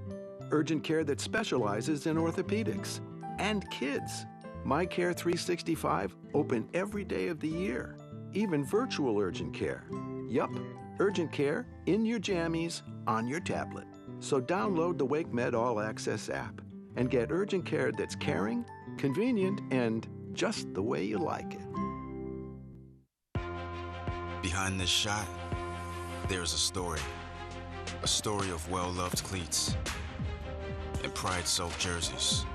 Urgent care that specializes in orthopedics and kids. My Care 365, open every day of the year. Even virtual urgent care. Yup, urgent care in your jammies on your tablet. So download the Wake Med All Access app and get urgent care that's caring, convenient, and just the way you like it. Behind this shot, there's a story of well-loved cleats and pride-soaked jerseys,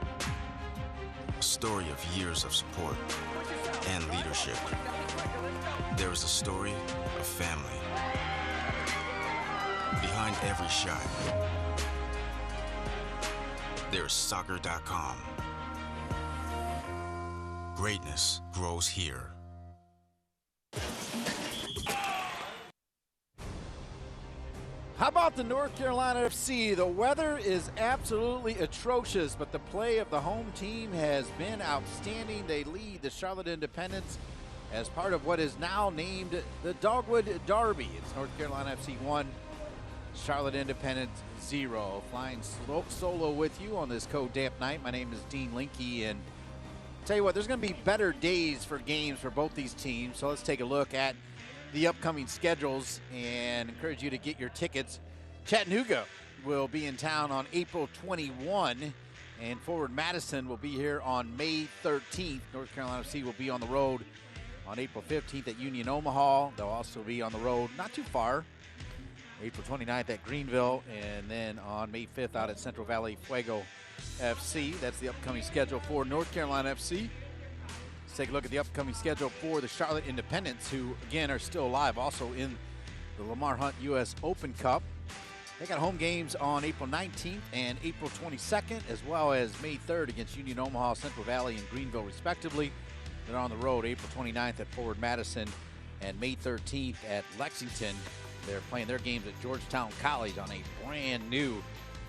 a story of years of support and leadership. There is a story of family. Behind every shot, there's soccer.com. Greatness grows here. How about the North Carolina FC? The weather is absolutely atrocious, but the play of the home team has been outstanding. They lead the Charlotte Independents as part of what is now named the Dogwood Derby. It's North Carolina FC 1, Charlotte Independents 0. Flying solo with you on this cold damp night. My name is Dean Linke, and tell you what, there's going to be better days for games for both these teams. So let's take a look at the upcoming schedules and encourage you to get your tickets. Chattanooga will be in town on April 21, and Forward Madison will be here on May 13th. North Carolina FC will be on the road on April 15th at Union Omaha. They'll also be on the road not too far, April 29th at Greenville, and then on May 5th out at Central Valley Fuego FC. That's the upcoming schedule for North Carolina FC. Let's take a look at the upcoming schedule for the Charlotte Independents, who again are still alive, also in the Lamar Hunt U.S. Open Cup. They got home games on April 19th and April 22nd, as well as May 3rd against Union Omaha, Central Valley, and Greenville, respectively. They're on the road April 29th at Forward Madison and May 13th at Lexington. They're playing their games at Georgetown College on a brand new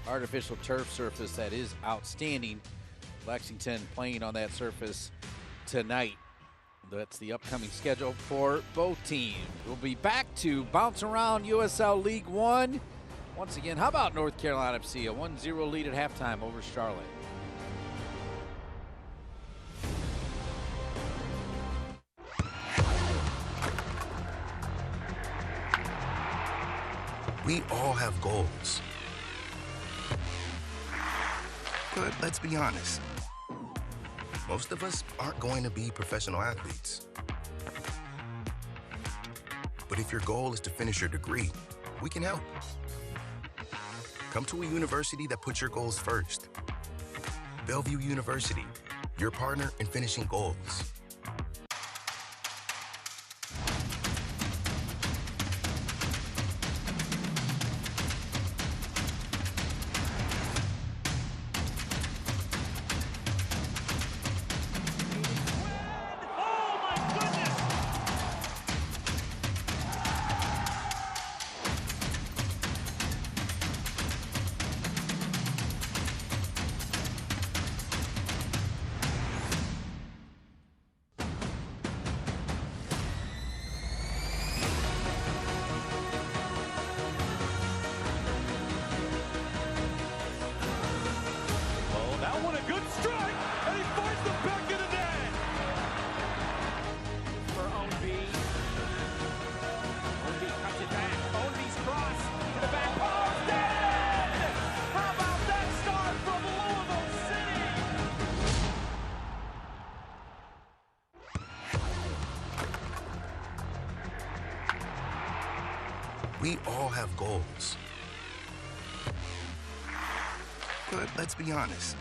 artificial turf surface that is outstanding. Lexington playing on that surface tonight. That's the upcoming schedule for both teams. We'll be back to bounce around USL League One. Once again, how about North Carolina FC? A 1-0 lead at halftime over Charlotte. We all have goals. But let's be honest. Most of us aren't going to be professional athletes. But if your goal is to finish your degree, we can help. Come to a university that puts your goals first. Bellevue University, your partner in finishing goals. We all have goals. But let's be honest.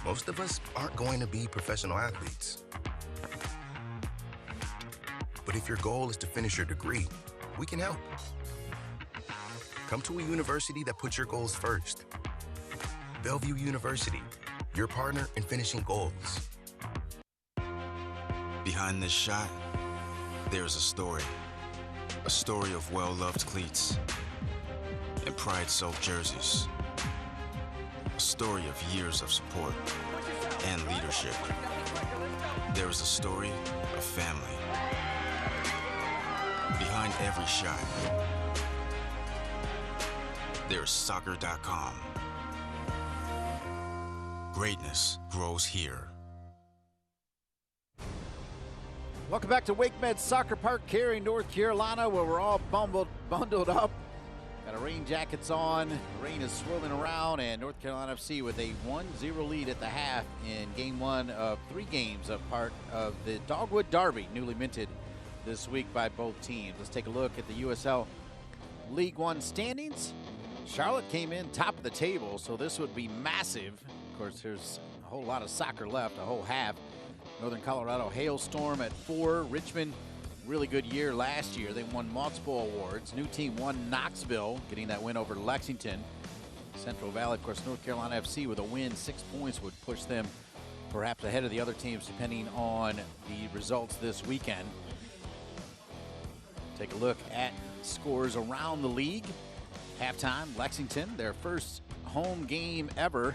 Most of us aren't going to be professional athletes. But if your goal is to finish your degree, we can help. Come to a university that puts your goals first. Bellevue University, your partner in finishing goals. Behind this shot, there's a story of well-loved cleats and pride-soaked jerseys, a story of years of support and leadership. There's a story of family. Behind every shot, there's soccer.com. Greatness grows here. Welcome back to WakeMed Soccer Park, Cary, North Carolina, where we're all bundled up. Got our rain jackets on. The rain is swirling around, and North Carolina FC with a 1-0 lead at the half in game one of 3 games of part of the Dogwood Derby, newly minted this week by both teams. Let's take a look at the USL League One standings. Charlotte came in top of the table, so this would be massive. Of course, there's a whole lot of soccer left, a whole half. Northern Colorado Hailstorm at 4. Richmond, really good year last year. They won multiple awards. New team won Knoxville, getting that win over Lexington. Central Valley, of course, North Carolina FC with a win, 6 points would push them perhaps ahead of the other teams depending on the results this weekend. Take a look at scores around the league. Halftime, Lexington, their first home game ever,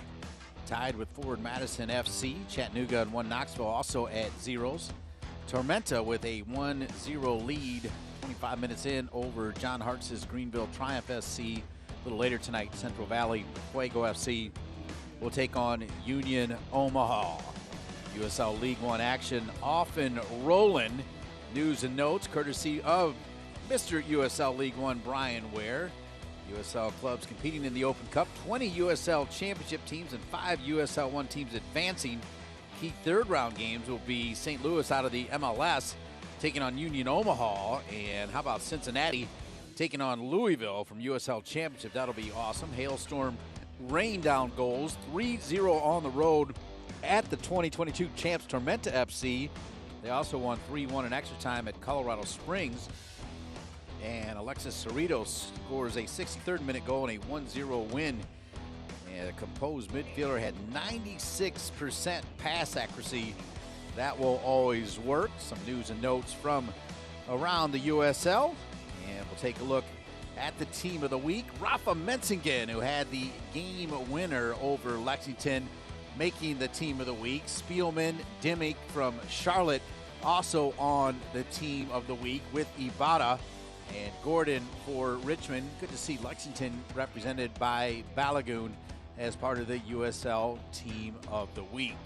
tied with Forward Madison FC. Chattanooga and 1 Knoxville also at zeros. Tormenta with a 1-0 lead 25 minutes in over John Hart's Greenville Triumph SC. A little later tonight, Central Valley Fuego FC will take on Union Omaha. USL League One action off and rolling. News and notes courtesy of Mr. USL League One Brian Ware. USL clubs competing in the Open Cup, 20 USL Championship teams and 5 USL 1 teams advancing. Key third-round games will be St. Louis out of the MLS taking on Union Omaha, and how about Cincinnati taking on Louisville from USL Championship? That'll be awesome. Hailstorm rain down goals, 3-0 on the road at the 2022 champs Tormenta FC. They also won 3-1 in extra time at Colorado Springs. And Alexis Cerrito scores a 63rd minute goal and a 1-0 win. And a composed midfielder had 96% pass accuracy. That will always work. Some news and notes from around the USL. And we'll take a look at the team of the week. Rafa Mensingen, who had the game winner over Lexington, making the team of the week. Spielman, Dimmick from Charlotte also on the team of the week with Ibarra. And Gordon for Richmond. Good to see Lexington represented by Balagoon as part of the USL Team of the Week.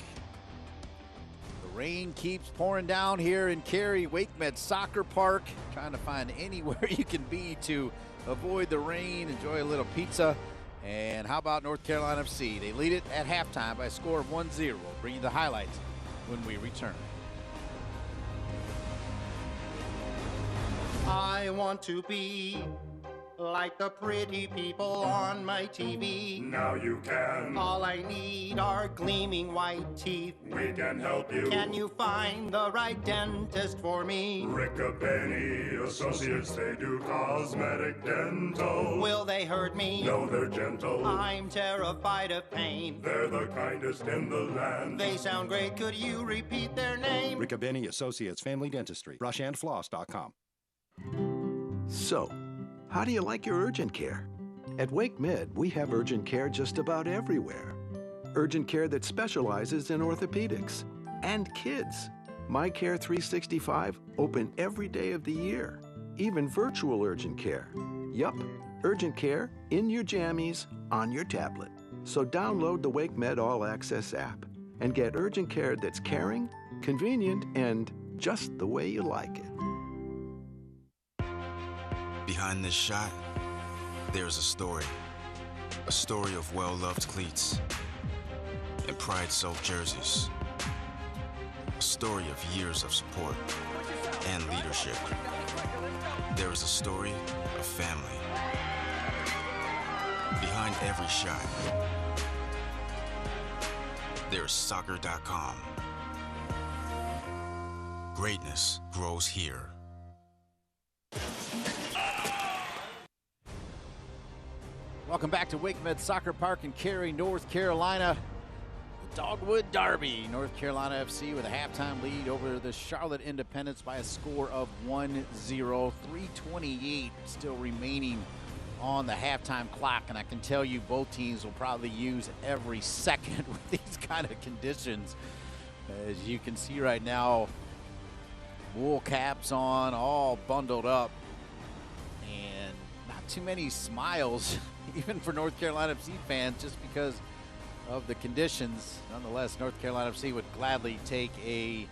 The rain keeps pouring down here in Cary, WakeMed Soccer Park. Trying to find anywhere you can be to avoid the rain, enjoy a little pizza. And how about North Carolina FC? They lead it at halftime by a score of 1-0. We'll bring you the highlights when we return. I want to be like the pretty people on my TV. Now you can. All I need are gleaming white teeth. We can help you. Can you find the right dentist for me? Riccobene Associates, they do cosmetic dental. Will they hurt me? No, they're gentle. I'm terrified of pain. They're the kindest in the land. They sound great. Could you repeat their name? Riccobene Associates Family Dentistry. Brushandfloss.com. So, how do you like your urgent care? At WakeMed, we have urgent care just about everywhere. Urgent care that specializes in orthopedics and kids. My Care 365, open every day of the year. Even virtual urgent care. Yup, urgent care in your jammies on your tablet. So download the WakeMed All Access app and get urgent care that's caring, convenient, and just the way you like it. Behind this shot, there's a story of well-loved cleats and pride-soaked jerseys, a story of years of support and leadership. There is a story of family. Behind every shot, there's soccer.com. Greatness grows here. Welcome back to Wake Med Soccer Park in Cary, North Carolina. The Dogwood Derby. North Carolina FC with a halftime lead over the Charlotte Independents by a score of 1-0. 3:28 still remaining on the halftime clock, and I can tell you both teams will probably use every second with these kind of conditions. As you can see right now, wool caps on, all bundled up, and not too many smiles even for North Carolina FC fans just because of the conditions. Nonetheless, North Carolina FC would gladly take a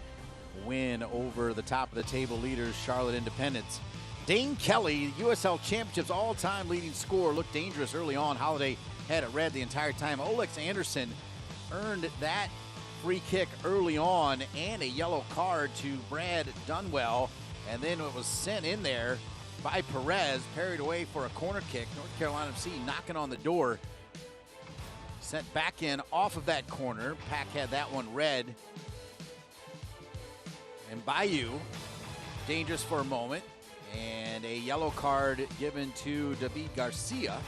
win over the top of the table leaders, Charlotte Independents. Dane Kelly, USL Championship's all-time leading scorer, looked dangerous early on. Holiday had it red the entire time. Olex Anderson earned that free kick early on and a yellow card to Brad Dunwell, and then it was sent in there by Perez, parried away for a corner kick. North Carolina FC knocking on the door. Sent back in off of that corner. Pack had that one red. And Bayou, dangerous for a moment. And a yellow card given to David Garcia,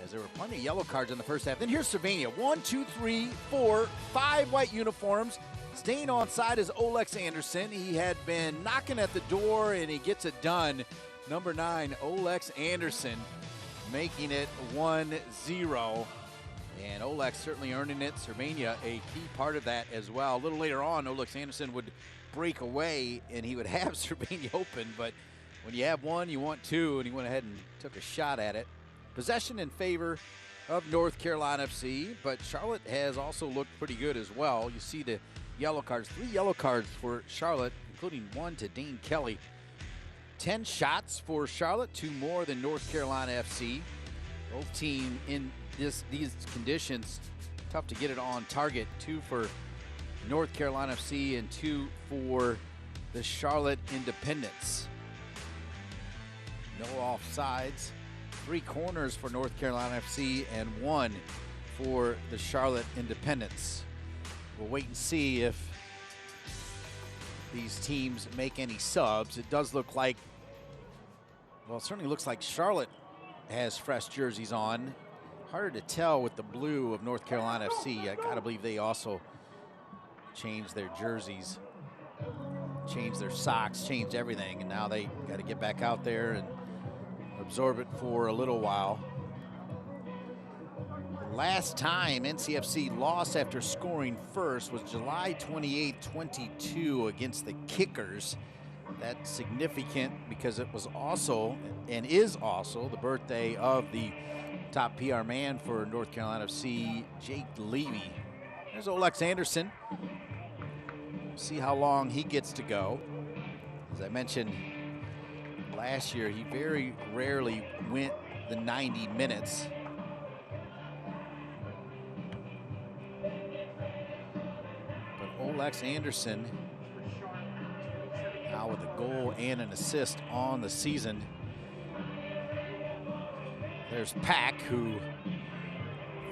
as there were plenty of yellow cards in the first half. Then here's Sylvania. 1, 2, 3, 4, 5 white uniforms. Staying onside is Olex Anderson. He had been knocking at the door, and he gets it done. Number 9, Olex Anderson, making it 1-0. And Olex certainly earning it. Sylvania a key part of that as well. A little later on, Olex Anderson would break away, and he would have Sylvania open. But when you have one, you want two, and he went ahead and took a shot at it. Possession in favor of North Carolina FC, but Charlotte has also looked pretty good as well. You see the yellow cards, 3 yellow cards for Charlotte, including one to Dane Kelly. 10 shots for Charlotte, 2 more than North Carolina FC. Both teams in these conditions, tough to get it on target. 2 for North Carolina FC and 2 for the Charlotte Independents. No offsides. 3 corners for North Carolina FC and 1 for the Charlotte Independents. We'll wait and see if these teams make any subs. It does look like, well, it certainly looks like Charlotte has fresh jerseys on. Harder to tell with the blue of North Carolina FC. I gotta believe they also changed their jerseys, changed their socks, changed everything, and now they got to get back out there and absorb it for a little while. The last time NCFC lost after scoring first was July 28, 22 against the Kickers. That's significant because it was also, and is also, the birthday of the top PR man for North Carolina FC, Jake Levy. There's Olex Anderson. See how long he gets to go. As I mentioned last year, he very rarely went the 90 minutes. But Olex Anderson, now with a goal and an assist on the season. There's Pack, who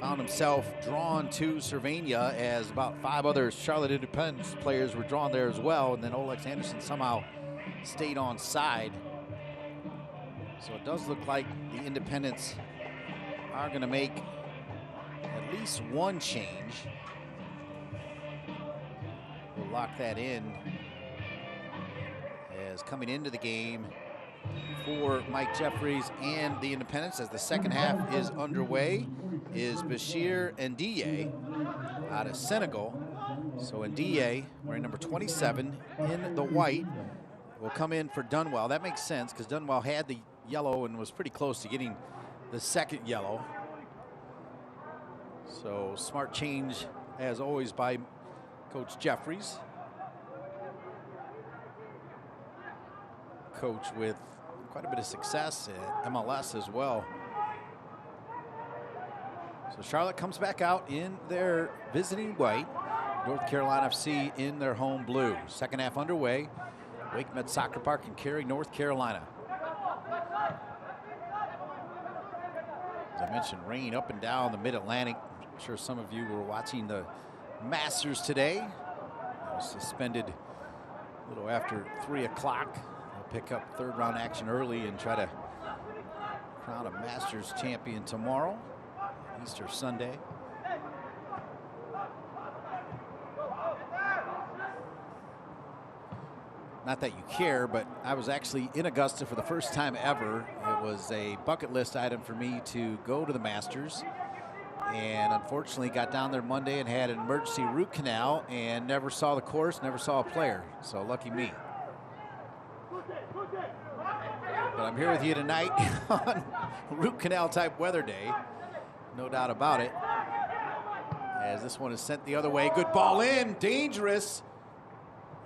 found himself drawn to Sylvania as about 5 other Charlotte Independents players were drawn there as well, and then Olex Anderson somehow stayed on side. So it does look like the Independents are going to make at least one change. We'll lock that in, as coming into the game for Mike Jeffries and the Independents as the second half is underway is Bashir Ndiaye out of Senegal. So Ndiaye, wearing number 27 in the white, will come in for Dunwell. That makes sense because Dunwell had the yellow and was pretty close to getting the second yellow. So smart change as always by Coach Jeffries. Coach with quite a bit of success at MLS as well. So Charlotte comes back out in their visiting white. North Carolina FC in their home blue. Second half underway. Wake Med Soccer Park in Cary, North Carolina. As I mentioned, rain up and down the Mid-Atlantic. I'm sure some of you were watching the Masters today. It was suspended a little after 3 o'clock. They'll pick up 3rd round action early and try to crown crown a Masters champion tomorrow, Easter Sunday. Not that you care, but I was actually in Augusta for the first time ever. It was a bucket list item for me to go to the Masters. And unfortunately got down there Monday and had an emergency root canal and never saw the course, never saw a player. So lucky me. But I'm here with you tonight on root canal type weather day. No doubt about it. As this one is sent the other way. Good ball in, dangerous.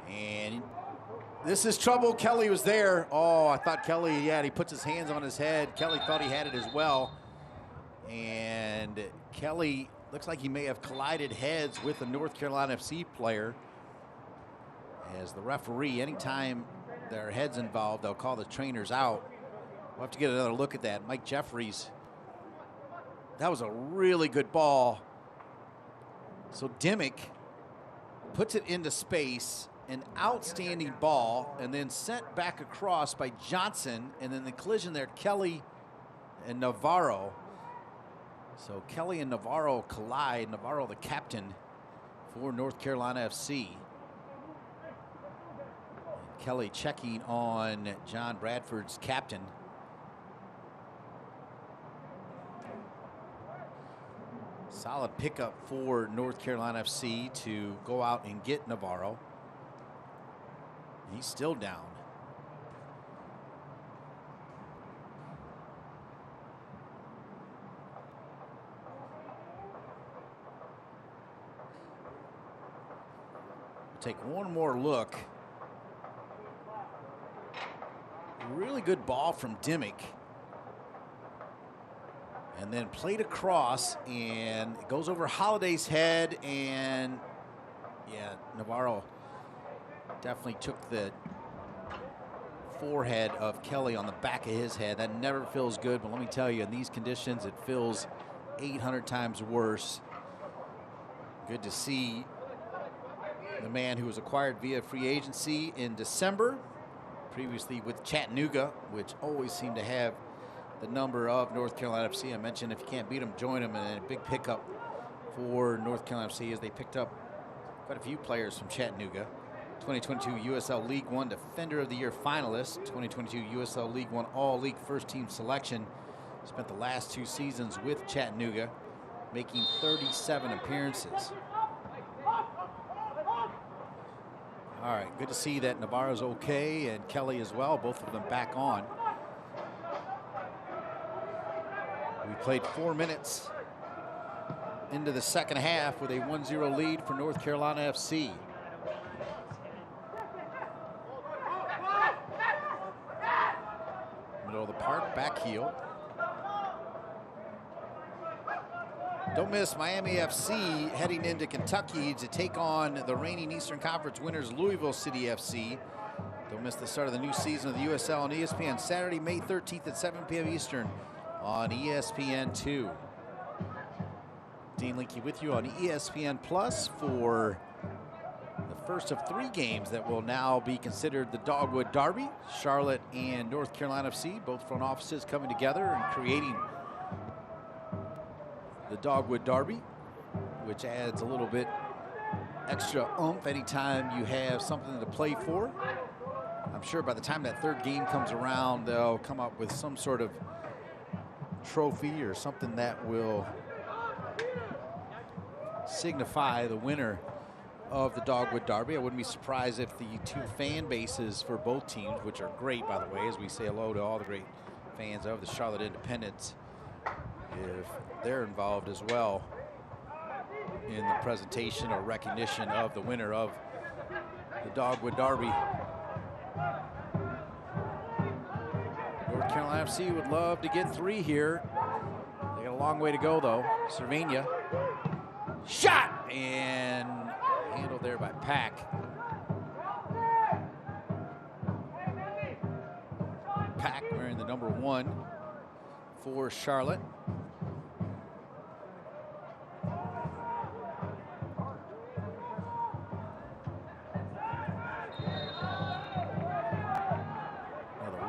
And this is trouble. Kelly was there. Oh, I thought Kelly, yeah, he puts his hands on his head. Kelly thought he had it as well. And Kelly looks like he may have collided heads with a North Carolina FC player. As the referee, anytime there are heads involved, they'll call the trainers out. We'll have to get another look at that. Mike Jeffries. That was a really good ball. So Dimmick puts it into space. An outstanding ball, and then sent back across by Johnson, and then the collision there, Kelly and Navarro. So Kelly and Navarro collide. Navarro, the captain for North Carolina FC. And Kelly checking on John Bradford's captain. Solid pickup for North Carolina FC to go out and get Navarro. He's still down. We'll take one more look. Really good ball from Dimmick. And then played across, and it goes over Holiday's head, and yeah, Navarro definitely took the forehead of Kelly on the back of his head. That never feels good, but let me tell you, in these conditions, it feels 800 times worse. Good to see the man who was acquired via free agency in December, previously with Chattanooga, which always seemed to have the number of North Carolina FC. I mentioned if you can't beat them, join them, and a big pickup for North Carolina FC as they picked up quite a few players from Chattanooga. 2022 USL League One Defender of the Year finalist, 2022 USL League One All-League First Team selection. Spent the last 2 seasons with Chattanooga, making 37 appearances. All right, good to see that Navarro's okay and Kelly as well, both of them back on. We played 4 minutes into the second half with a 1-0 lead for North Carolina FC. Middle of the park, back heel. Don't miss Miami FC heading into Kentucky to take on the reigning Eastern Conference winners Louisville City FC. Don't miss the start of the new season of the USL on ESPN Saturday, May 13th at 7 p.m. Eastern on ESPN2. Dean Linke with you on ESPN Plus for the first of 3 games that will now be considered the Dogwood Derby. Charlotte and North Carolina FC, both front offices coming together and creating the Dogwood Derby, which adds a little bit extra oomph anytime you have something to play for. I'm sure by the time that 3rd game comes around, they'll come up with some sort of trophy or something that will signify the winner of the Dogwood Derby. I wouldn't be surprised if the 2 fan bases for both teams, which are great, by the way, as we say hello to all the great fans of the Charlotte Independents, if they're involved as well in the presentation or recognition of the winner of the Dogwood Derby. North Carolina FC would love to get 3 here. They got a long way to go, though. Cervenia. Shot! And handled there by Pack. Pack wearing the number 1 for Charlotte.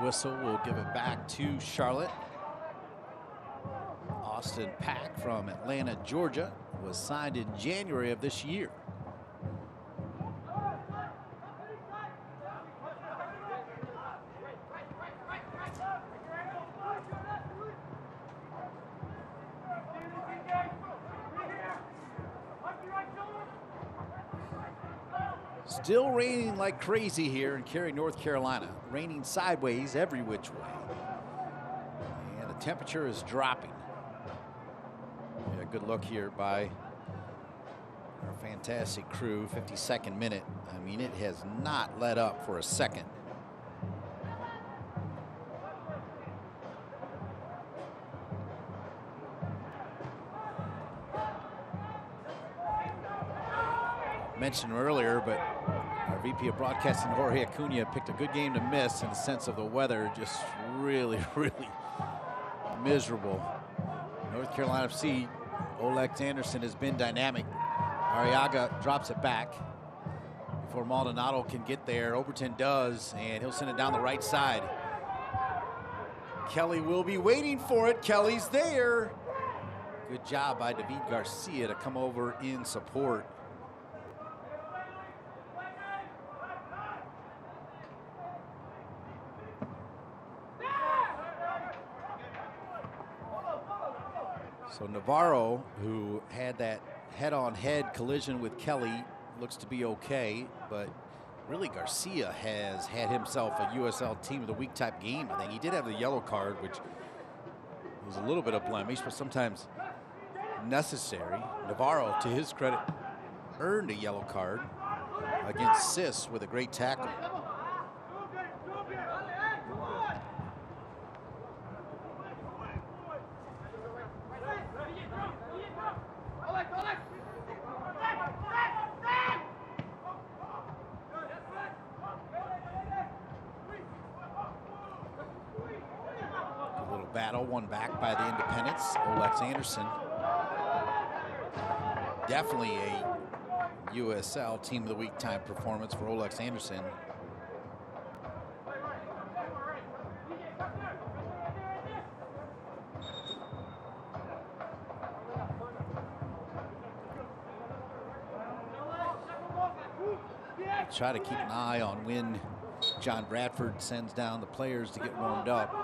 Whistle will give it back to Charlotte. Austin Pack from Atlanta, Georgia, was signed in January of this year. Still raining like crazy here in Cary, North Carolina. Raining sideways every which way. And the temperature is dropping. Yeah, good look here by our fantastic crew. 52nd minute. I mean, it has not let up for a second. Mentioned earlier, but our VP of Broadcasting, Jorge Acuna, picked a good game to miss in the sense of the weather. Just really, really miserable. North Carolina FC, Olex Anderson has been dynamic. Arriaga drops it back before Maldonado can get there. Overton does, and he'll send it down the right side. Kelly will be waiting for it. Kelly's there. Good job by David Garcia to come over in support. So Navarro, who had that head-on-head collision with Kelly, looks to be okay, but really Garcia has had himself a USL Team of the Week type game. I think he did have the yellow card, which was a little bit of blemish, but sometimes necessary. Navarro, to his credit, earned a yellow card against Sis with a great tackle. Battle won back by the Independents. Olex Anderson, definitely a USL Team of the Week time performance for Olex Anderson. Try to keep an eye on when John Bradford sends down the players to get warmed up.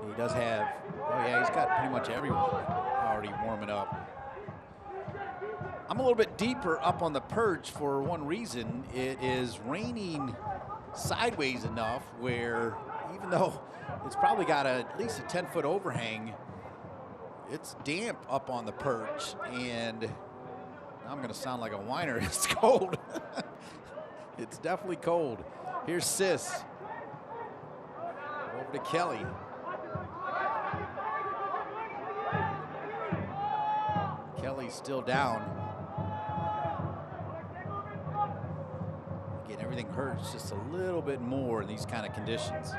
He does have, oh yeah, he's got pretty much everyone already warming up. I'm a little bit deeper up on the perch for one reason. It is raining sideways enough where even though it's probably got at least a 10-foot overhang, it's damp up on the perch, and now I'm gonna sound like a whiner. It's cold. It's definitely cold. Here's Sis. Over to Kelly. Kelly's still down. Again, everything hurts just a little bit more in these kind of conditions.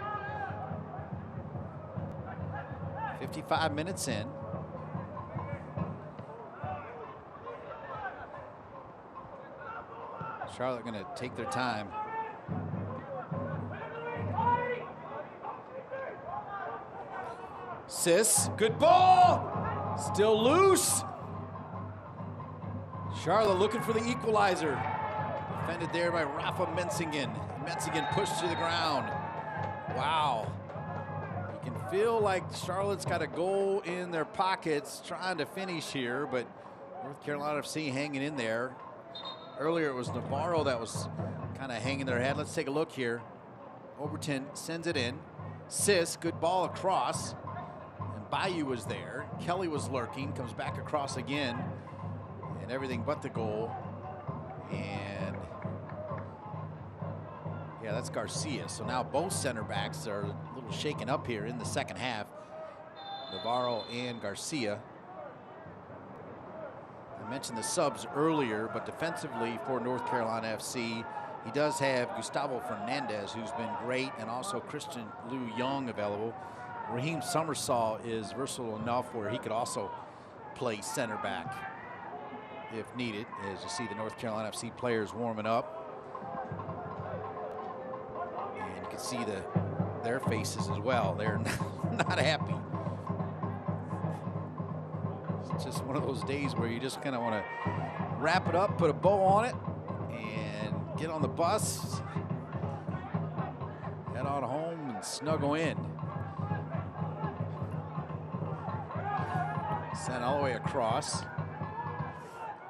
55 minutes in. Charlotte going to take their time. Sis, good ball. Still loose. Charlotte looking for the equalizer. Defended there by Rafa Mensingen. Mensingen pushed to the ground. Wow. You can feel like Charlotte's got a goal in their pockets trying to finish here, but North Carolina FC hanging in there. Earlier it was Navarro that was kind of hanging their head. Let's take a look here. Overton sends it in. Sis, good ball across. And Bayou was there. Kelly was lurking, comes back across again. And everything but the goal. And yeah, that's Garcia. So now both center backs are a little shaken up here in the second half. Navarro and Garcia. I mentioned the subs earlier, but defensively for North Carolina FC, he does have Gustavo Fernandez, who's been great, and also Christian Liu Young available. Raheem Summersall is versatile enough where he could also play center back if needed, as you see the North Carolina FC players warming up. And you can see their faces as well. They're not happy. one of those days where you just kind of want to wrap it up, put a bow on it, and get on the bus, head on home, and snuggle in. Sent all the way across.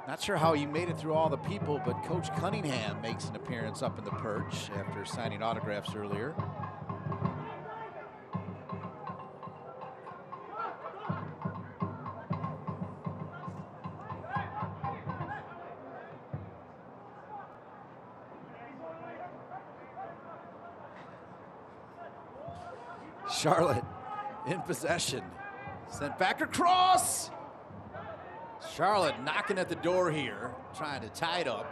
Not sure how he made it through all the people, but Coach Cunningham makes an appearance up in the perch after signing autographs earlier. Charlotte in possession. Sent back across. Charlotte knocking at the door here, trying to tie it up.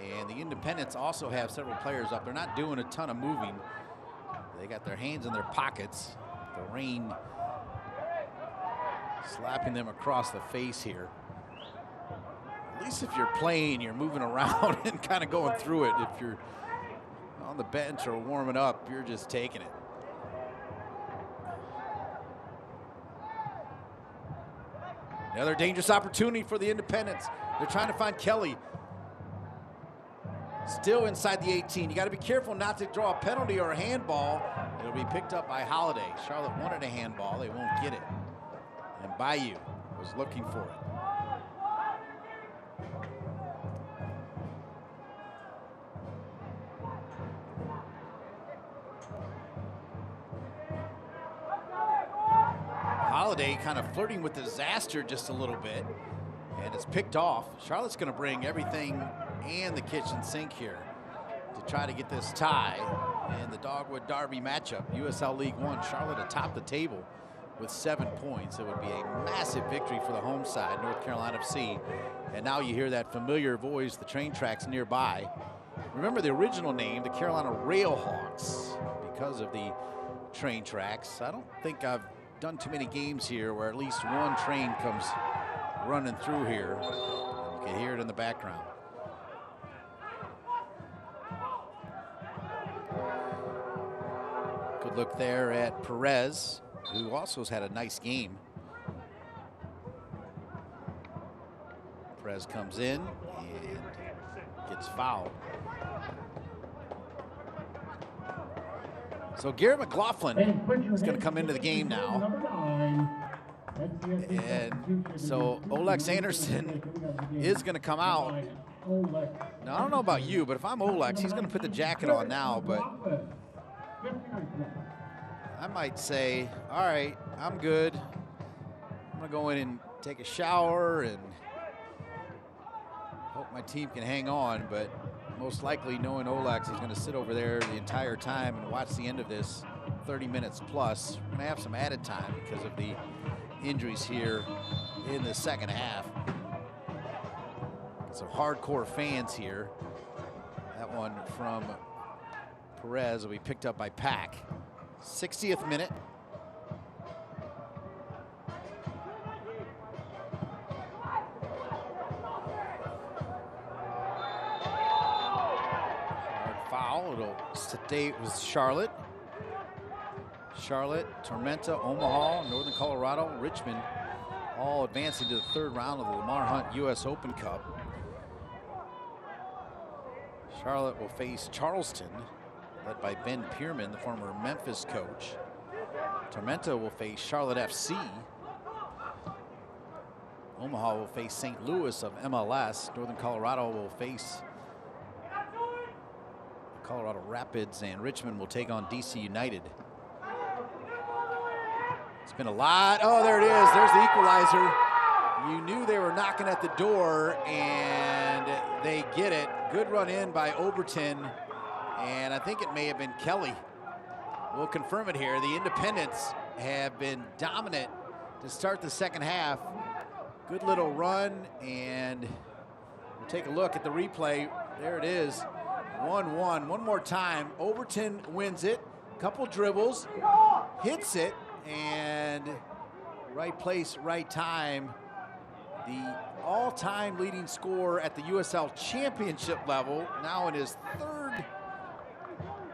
And the Independents also have several players up. They're not doing a ton of moving. They got their hands in their pockets. The rain slapping them across the face here. At least if you're playing, you're moving around and kind of going through it. If you're on the bench or warming up, you're just taking it. Another dangerous opportunity for the Independents. They're trying to find Kelly. Still inside the 18. You got to be careful not to draw a penalty or a handball. It'll be picked up by Holiday. Charlotte wanted a handball. They won't get it. And Bayou was looking for it. Holiday kind of flirting with disaster just a little bit, and it's picked off. Charlotte's going to bring everything and the kitchen sink here to try to get this tie in the Dogwood Derby matchup. USL League One, Charlotte atop the table with 7 points. It would be a massive victory for the home side, North Carolina FC. And now you hear that familiar voice, the train tracks nearby. Remember the original name, the Carolina Railhawks, because of the train tracks. I don't think I've done too many games here where at least one train comes running through here. You can hear it in the background. Good look there at Perez, who also has had a nice game. Perez comes in and gets fouled. So Garrett McLaughlin is going to come into the game now. And so Olex Anderson is going to come out. Now, I don't know about you, but if I'm Olex, he's going to put the jacket on now, but I might say, all right, I'm good. I'm going to go in and take a shower and hope my team can hang on, but most likely, knowing Olex, he's going to sit over there the entire time and watch the end of this 30 minutes plus. We're going to have some added time because of the injuries here in the second half. Some hardcore fans here. That one from Perez will be picked up by Pack. 60th minute. It'll stay with Charlotte. Charlotte, Tormenta, Omaha, Northern Colorado, Richmond, all advancing to the third round of the Lamar Hunt U.S. Open Cup. Charlotte will face Charleston, led by Ben Pierman, the former Memphis coach. Tormenta will face Charlotte FC. Omaha will face St. Louis of MLS. Northern Colorado will face Colorado Rapids, and Richmond will take on DC United. It's been a lot. Oh, there it is. There's the equalizer. You knew they were knocking at the door, and they get it. Good run in by Overton, and I think it may have been Kelly. We'll confirm it here. The Independents have been dominant to start the second half. Good little run, and we'll take a look at the replay. There it is. 1-1. One more time. Overton wins it. Couple dribbles, hits it, and right place, right time. The all-time leading scorer at the USL Championship level, now in his third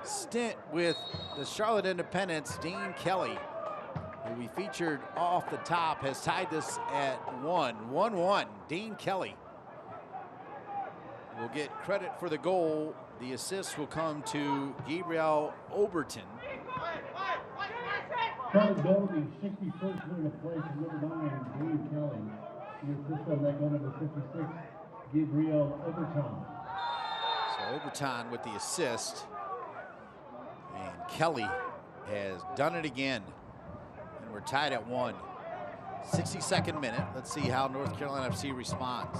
stint with the Charlotte Independents, Dean Kelly, who we featured off the top, has tied this at 1-1. Dean Kelly will get credit for the goal. The assist will come to Gabriel Oberton. Kelly goal, the 61st minute of play from number 9, Dave Kelly. The assist on that goal, number 56, Gabriel Oberton. So Oberton with the assist. And Kelly has done it again. And we're tied at 1. 62nd minute. Let's see how North Carolina FC responds.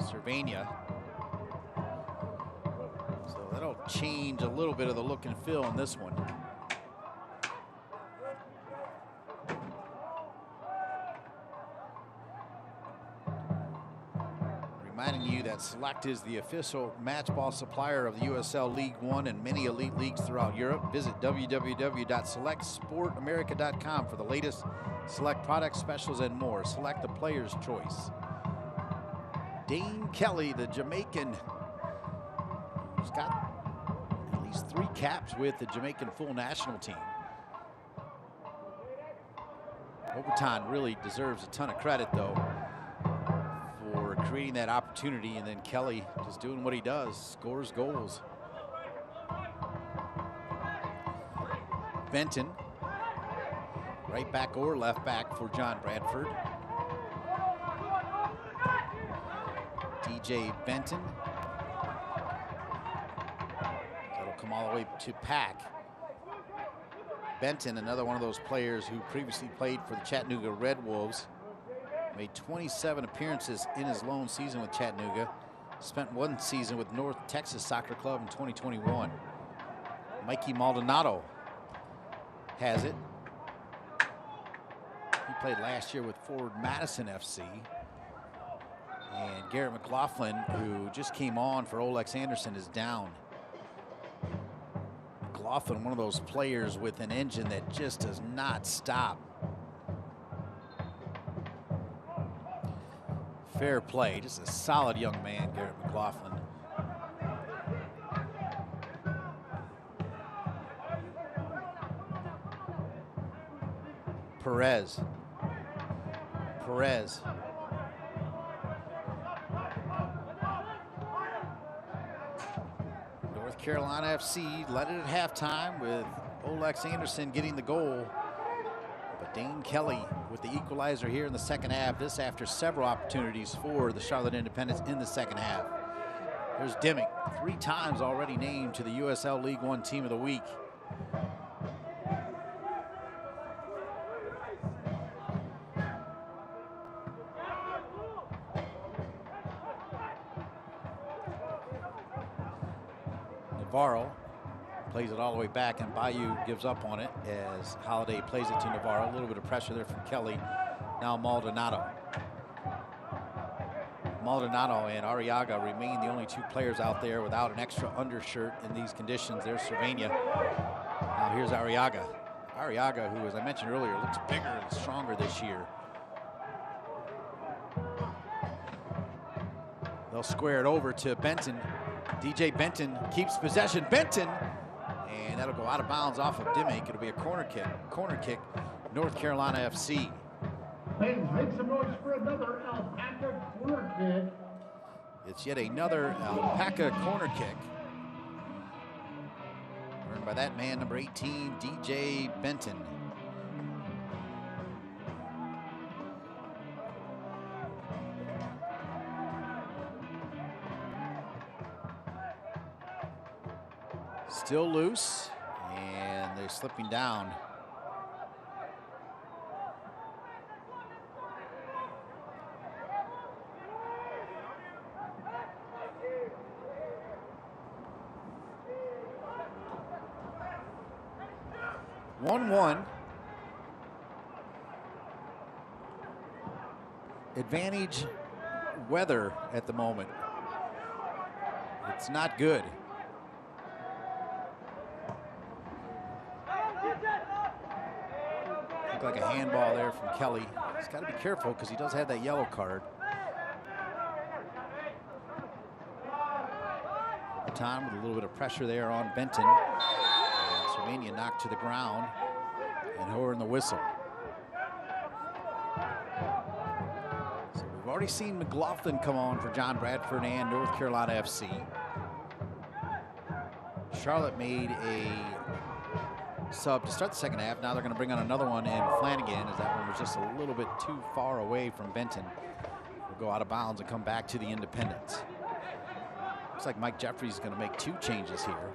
Cervania. So that'll change a little bit of the look and feel in this one. Reminding you that Select is the official match ball supplier of the USL League One and many elite leagues throughout Europe. Visit www.selectsportamerica.com for the latest Select products, specials, and more. Select, the player's choice. Dane Kelly, the Jamaican, who's got at least 3 caps with the Jamaican full national team. Oberton really deserves a ton of credit, though, for creating that opportunity, and then Kelly just doing what he does, scores goals. Benton, right back or left back for John Bradford. DJ Benton. That'll come all the way to Pack. Benton, another one of those players who previously played for the Chattanooga Red Wolves. Made 27 appearances in his lone season with Chattanooga. Spent 1 season with North Texas Soccer Club in 2021. Mikey Maldonado has it. He played last year with Forward Madison FC. And Garrett McLaughlin, who just came on for Olex Anderson, is down. McLaughlin, one of those players with an engine that just does not stop. Fair play, just a solid young man, Garrett McLaughlin. Perez. North Carolina FC led it at halftime with Olex Anderson getting the goal. But Dane Kelly with the equalizer here in the second half. This after several opportunities for the Charlotte Independents in the second half. There's Dimmick, 3 times already named to the USL League One Team of the Week. Navarro plays it all the way back, and Bayou gives up on it as Holiday plays it to Navarro. A little bit of pressure there from Kelly. Now Maldonado. Maldonado and Arriaga remain the only 2 players out there without an extra undershirt in these conditions. There's Cervania. Now here's Arriaga. Arriaga, who, as I mentioned earlier, looks bigger and stronger this year. They'll square it over to Benton. DJ Benton keeps possession. Benton, and that'll go out of bounds off of Dimmick. It'll be a corner kick. Corner kick, North Carolina FC. Fans, make some noise for another Alpaca corner kick. It's yet another Alpaca corner kick. Earned by that man, number 18, DJ Benton. Still loose, and they're slipping down. (1-1). Advantage weather at the moment. It's not good. Like a handball there from Kelly. He's got to be careful because he does have that yellow card. Time with a little bit of pressure there on Benton. Sylvania knocked to the ground, and Horn the whistle. So we've already seen McLaughlin come on for John Bradford and North Carolina FC. Charlotte made a sub to start the second half. Now they're going to bring on another one in Flanagan, as that one was just a little bit too far away from Benton. Will go out of bounds and come back to the Independents. Looks like Mike Jeffries is going to make 2 changes here.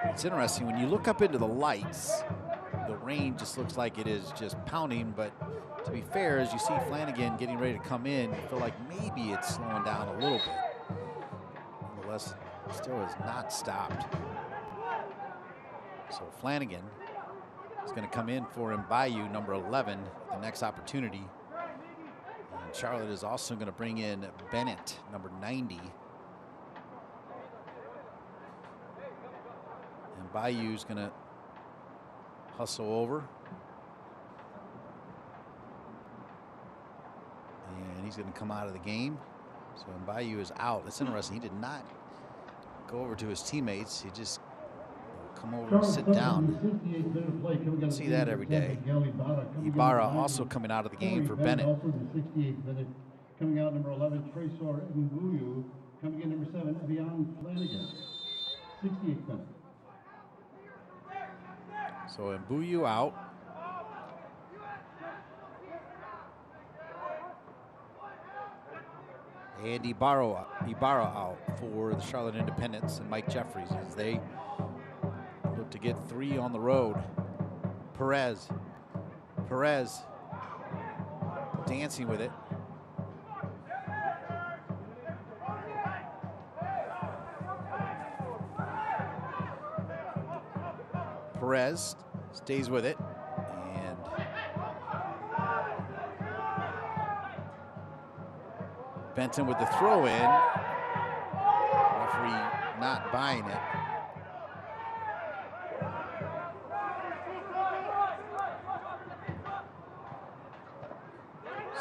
It's interesting, when you look up into the lights, the rain just looks like it is just pounding, but to be fair, as you see Flanagan getting ready to come in, you feel like maybe it's slowing down a little bit. Nonetheless, still has not stopped. So Flanagan is going to come in for Mbayu, number 11, the next opportunity. And Charlotte is also going to bring in Bennett, number 90. Bayou's going to hustle over. And he's going to come out of the game. So Bayou is out. It's interesting. He did not go over to his teammates. He just come over and sit down. You see that every day. Ibarra also coming out of the game for Bennett. Coming out number 11, Tresor Mbuyu. Coming in number 7, Evian Flanagan. 68th minute. So Mbuyu out. And Ibarra out for the Charlotte Independents and Mike Jeffries as they look to get 3 on the road. Perez dancing with it. Perez stays with it, and Benton with the throw in. Referee not buying it.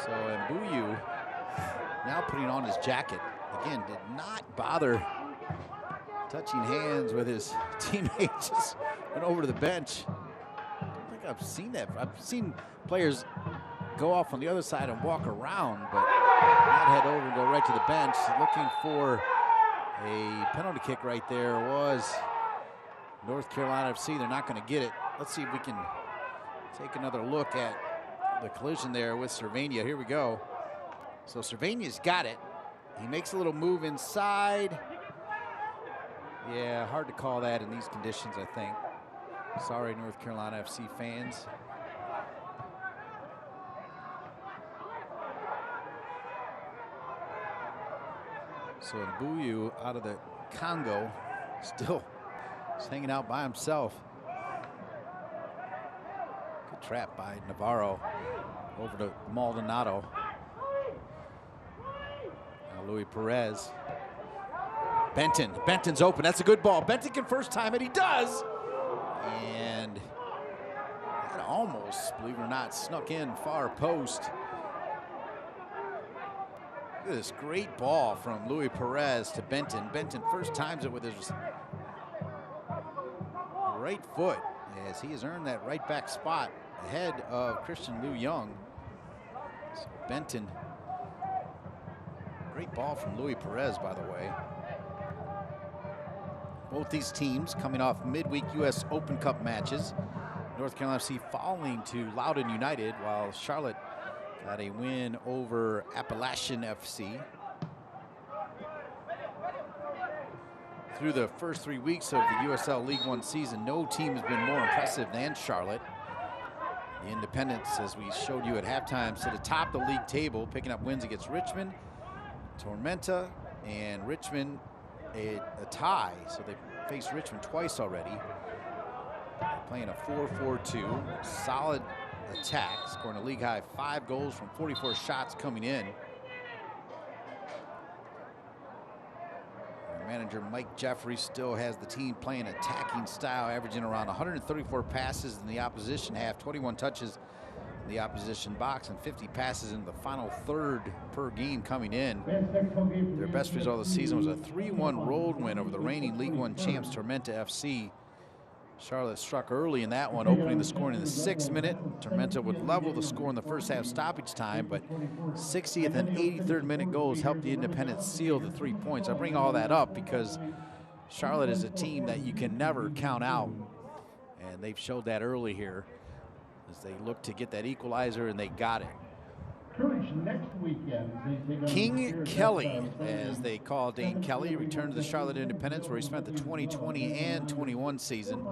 So Mbuyu now putting on his jacket. Again, did not bother touching hands with his teammates. Just went over to the bench. I don't think I've seen that. I've seen players go off on the other side and walk around, but not head over and go right to the bench. Looking for a penalty kick right there was North Carolina FC. They're not going to get it. Let's see if we can take another look at the collision there with Cervania. Here we go. So Cervania's got it. He makes a little move inside. Yeah, hard to call that in these conditions, I think. Sorry, North Carolina FC fans. So Mbuyu out of the Congo, still just hanging out by himself. Good trap by Navarro over to Maldonado. Now Luis Perez. Benton's open. That's a good ball. Benton can first time it. He does. And that almost, believe it or not, snuck in far post. Look at this great ball from Luis Perez to Benton. Benton first times it with his right foot as he has earned that right back spot ahead of Christian Liu Young. So Benton, great ball from Luis Perez, by the way. Both these teams coming off midweek U.S. Open Cup matches. North Carolina FC falling to Loudoun United, while Charlotte got a win over Appalachian FC. Through the first 3 weeks of the USL League One season, no team has been more impressive than Charlotte. The Independents, as we showed you at halftime, sit atop the league table, picking up wins against Richmond, Tormenta, and Richmond a tie. So they've faced Richmond twice already. They're playing a 4-4-2, solid attack, scoring a league high 5 goals from 44 shots coming in. Manager Mike Jeffries still has the team playing attacking style, averaging around 134 passes in the opposition half, 21 touches in the opposition box, and 50 passes in the final third per game coming in. Their best result of the season was a 3-1 road win over the reigning League One champs Tormenta FC. Charlotte struck early in that one, opening the scoring in the 6th minute. Tormenta would level the score in the first half stoppage time, but 60th and 83rd minute goals helped the Independents seal the 3 points. I bring all that up because Charlotte is a team that you can never count out, and they've showed that early here as they look to get that equalizer, and they got it. Next weekend, King Kelly, as they call Dane Kelly, returned to the Charlotte Independents, where he spent the 2020 and 21 season.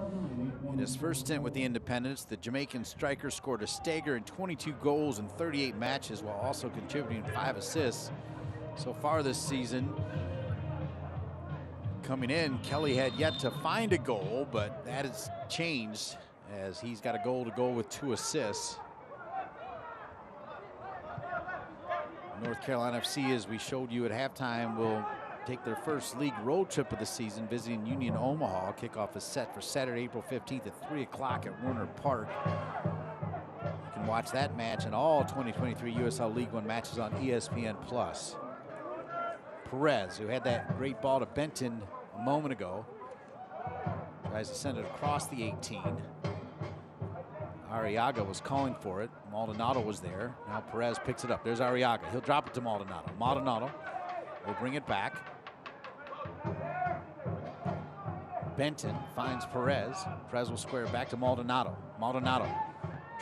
In his first stint with the Independents, the Jamaican striker scored a staggering 22 goals in 38 matches, while also contributing 5 assists. So far this season, coming in, Kelly had yet to find a goal, but that has changed as he's got a goal to go with 2 assists. North Carolina FC, as we showed you at halftime, will take their first league road trip of the season, visiting Union Omaha. Kickoff is set for Saturday, April 15th at 3 o'clock at Warner Park. You can watch that match and all 2023 USL League One matches on ESPN+. Perez, who had that great ball to Benton a moment ago, tries to send it across the 18. Arriaga was calling for it. Maldonado was there. Now Perez picks it up. There's Arriaga. He'll drop it to Maldonado. Maldonado will bring it back. Benton finds Perez. Perez will square it back to Maldonado. Maldonado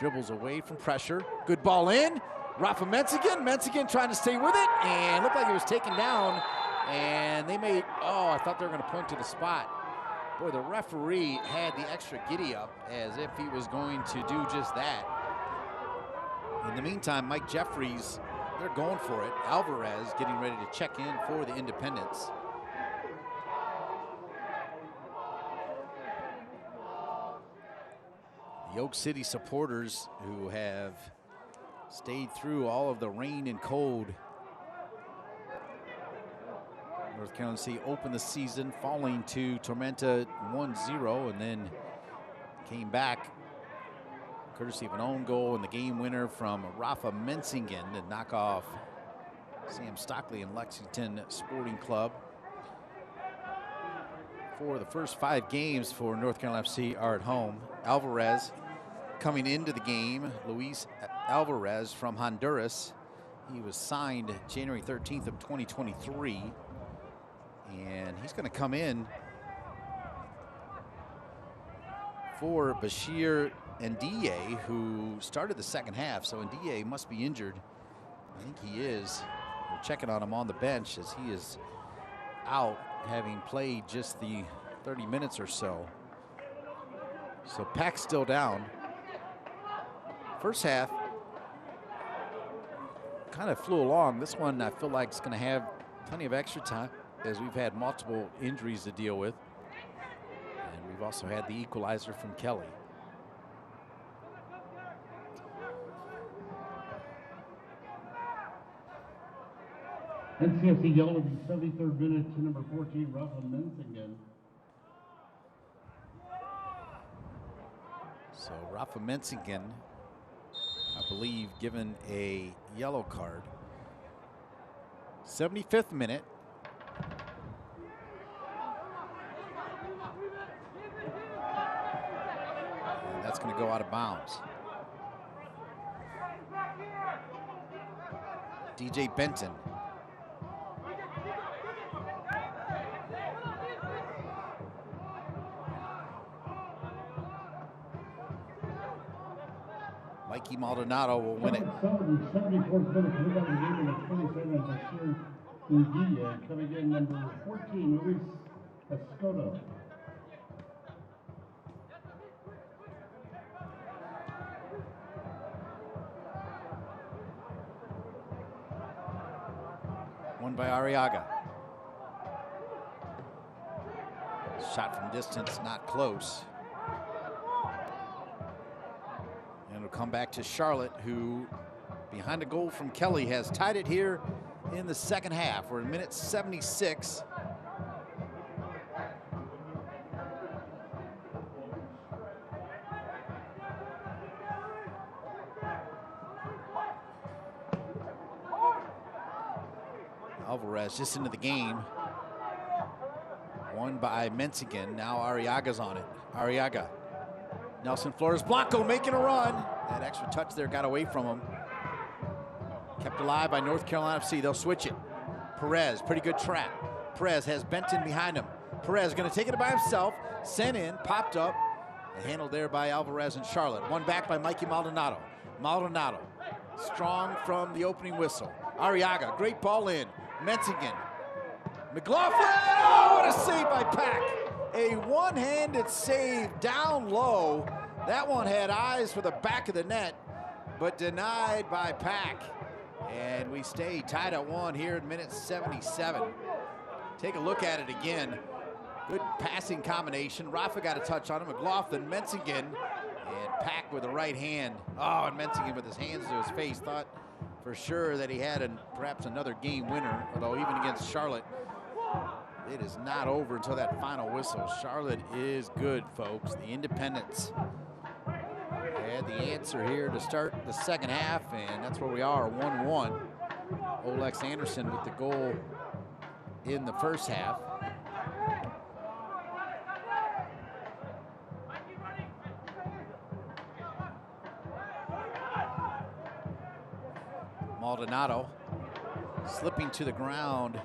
dribbles away from pressure. Good ball in. Rafa Menzigen. Menzigen trying to stay with it, and looked like it was taken down. And they made, I thought they were going to point to the spot. Boy, the referee had the extra giddy up as if he was going to do just that. In the meantime, Mike Jeffries, they're going for it. Alvarez getting ready to check in for the Independents. The Oak City supporters, who have stayed through all of the rain and cold. North Carolina FC opened the season falling to Tormenta 1-0, and then came back courtesy of an own goal and the game winner from Rafa Menzigen to knock off Sam Stockley and Lexington Sporting Club. For the first 5 games for North Carolina FC are at home. Alvarez coming into the game, Luis Alvarez from Honduras. He was signed January 13th of 2023. And he's going to come in for Bashir Ndiaye, who started the second half. So Ndiaye must be injured. I think he is. We're checking on him on the bench as he is out, having played just the 30 minutes or so. So Pack's still down. First half kind of flew along. This one I feel like is going to have plenty of extra time, as we've had multiple injuries to deal with. And we've also had the equalizer from Kelly. NCFC yellow in the 73rd minute to number 14, Rafa Menzigen. So Rafa Menzigen, I believe, given a yellow card. 75th minute. And that's going to go out of bounds. DJ Benton. Mikey Maldonado will win it. 74th minute, coming out of the game, number 27, Bashir Ndiaye. Coming in, number 14, Luis Escoto. Won by Arriaga. Shot from distance, not close. And it'll come back to Charlotte, who, behind a goal from Kelly, has tied it here in the second half. We're in minute 76. Alvarez just into the game. Won by Menzigen. Now Arriaga's on it. Arriaga. Nelson Flores Blanco making a run. That extra touch there got away from him. Kept alive by North Carolina FC. They'll switch it. Perez, pretty good trap. Perez has Benton behind him. Perez going to take it by himself. Sent in, popped up. And handled there by Alvarez and Charlotte. One back by Mikey Maldonado. Maldonado, strong from the opening whistle. Arriaga, great ball in. Menzigen. McLaughlin, oh, what a save by Pack. A one-handed save down low. That one had eyes for the back of the net, but denied by Pack. And we stay tied at 1 here in minute 77. Take a look at it again. Good passing combination. Rafa got a touch on him. McLaughlin, Menzigen, and Pack with the right hand. Oh, and Menzigen with his hands to his face. Thought for sure that he had perhaps another game winner, although even against Charlotte, it is not over until that final whistle. Charlotte is good, folks. The Independents had the answer here to start the second half, and that's where we are, 1-1. Olex Anderson with the goal in the first half. Maldonado slipping to the ground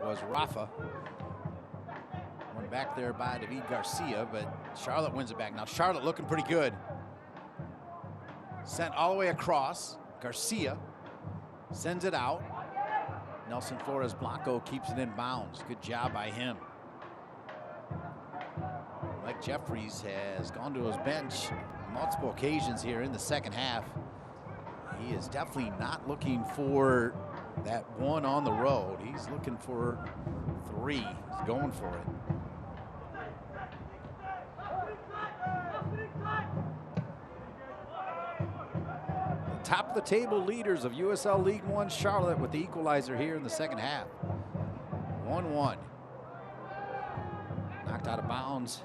was Rafa. One back there by David Garcia, but Charlotte wins it back. Now Charlotte looking pretty good. Sent all the way across. Garcia sends it out. Nelson Flores Blanco keeps it in bounds. Good job by him. Mike Jeffries has gone to his bench on multiple occasions here in the second half. He is definitely not looking for that one on the road. He's looking for 3. He's going for it. The top of the table leaders of USL League One Charlotte with the equalizer here in the second half. 1-1. Knocked out of bounds.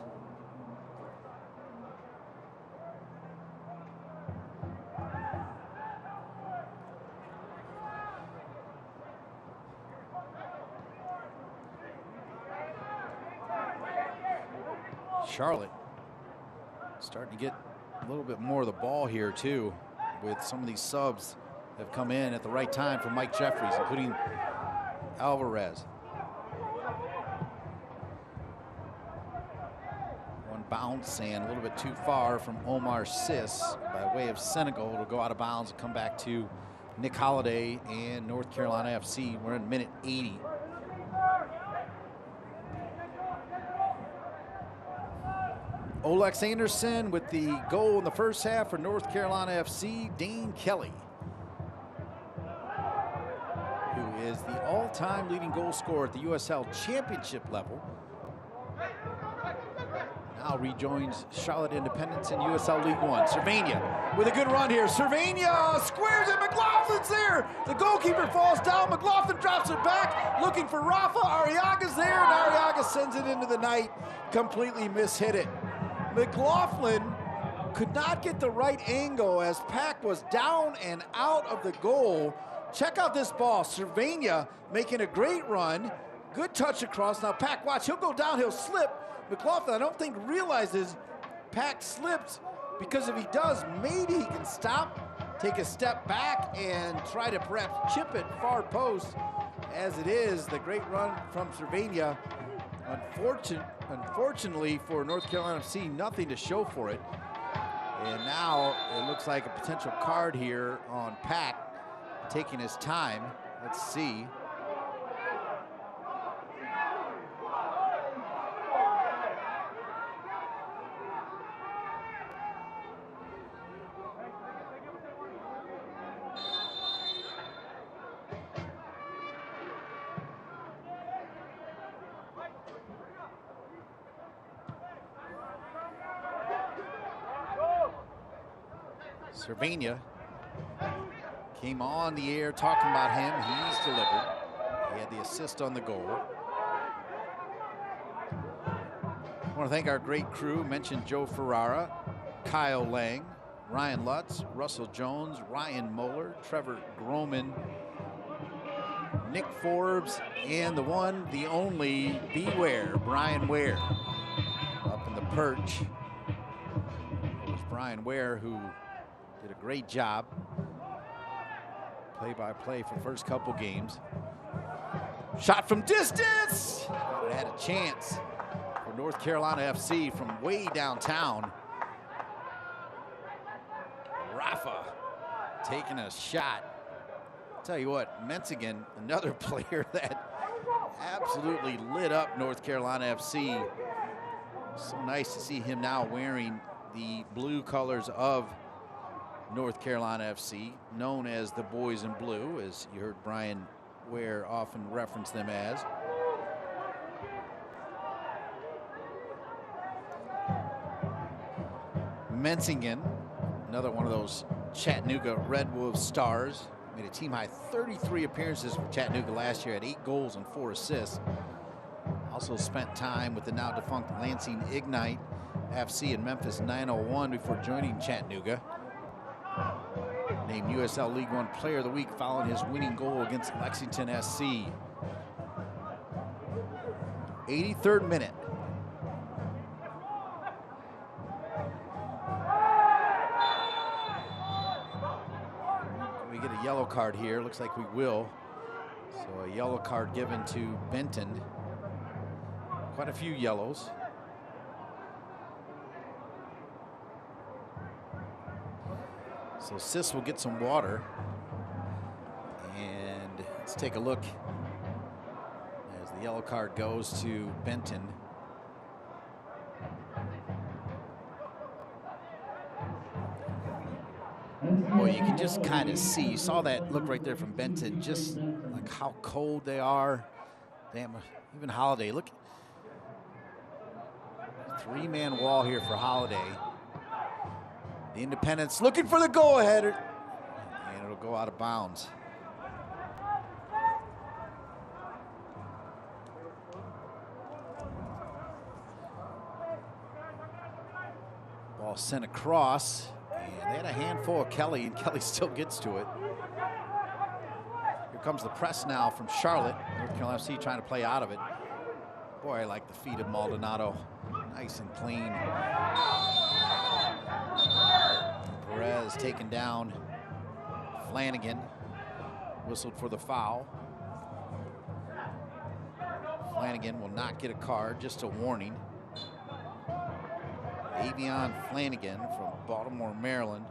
Charlotte starting to get a little bit more of the ball here too, with some of these subs that have come in at the right time for Mike Jeffries, including Alvarez. One bounce and a little bit too far from Omar Sis by way of Senegal. It'll go out of bounds and come back to Nick Holiday and North Carolina FC. We're in minute 80. Olex Anderson with the goal in the first half for North Carolina FC. Dane Kelly, who is the all-time leading goal scorer at the USL Championship level, now rejoins Charlotte Independence in USL League One. Cervania with a good run here. Cervania squares it. McLaughlin's there. The goalkeeper falls down. McLaughlin drops it back, looking for Rafa. Arriaga's there, and Arriaga sends it into the night. Completely mishit it. McLaughlin could not get the right angle as Pack was down and out of the goal. Check out this ball. Cervania making a great run. Good touch across. Now Pack, watch, he'll go down, he'll slip. McLaughlin, I don't think, realizes Pack slipped, because if he does, maybe he can stop, take a step back, and try to perhaps chip it far post. As it is, the great run from Cervania. Unfortunately for North Carolina FC, nothing to show for it. And now it looks like a potential card here on Pack, taking his time. Let's see. Cervania came on the air talking about him. He's delivered. He had the assist on the goal. I want to thank our great crew. Mentioned Joe Ferrara, Kyle Lang, Ryan Lutz, Russell Jones, Ryan Moeller, Trevor Groman, Nick Forbes, and the one, the only, Beware, Brian Ware. Up in the perch. It was Brian Ware who did a great job. Play-by-play for the first couple games. Shot from distance! It had a chance for North Carolina FC from way downtown. Rafa taking a shot. I'll tell you what, Menzigen, another player that absolutely lit up North Carolina FC. So nice to see him now wearing the blue colors of North Carolina FC, known as the Boys in Blue, as you heard Brian Ware often reference them as. Menzigen, another one of those Chattanooga Red Wolves stars, made a team high 33 appearances for Chattanooga last year, had 8 goals and 4 assists. Also spent time with the now defunct Lansing Ignite FC in Memphis 901 before joining Chattanooga. Named USL League One Player of the Week following his winning goal against Lexington SC. 83rd minute. We get a yellow card here. Looks like we will. So a yellow card given to Benton. Quite a few yellows. So Sis will get some water. And let's take a look as the yellow card goes to Benton. Well, you can just kind of see, you saw that look right there from Benton, just like how cold they are. Damn, even Holiday, look. 3-man wall here for Holiday. The Independents looking for the go-ahead, and it'll go out of bounds. Ball sent across, and they had a handful of Kelly, and Kelly still gets to it. Here comes the press now from Charlotte. North Carolina FC trying to play out of it. Boy, I like the feet of Maldonado. Nice and clean. Perez taken down. Flanagan whistled for the foul. Flanagan will not get a card, just a warning. Avion Flanagan from Baltimore, Maryland,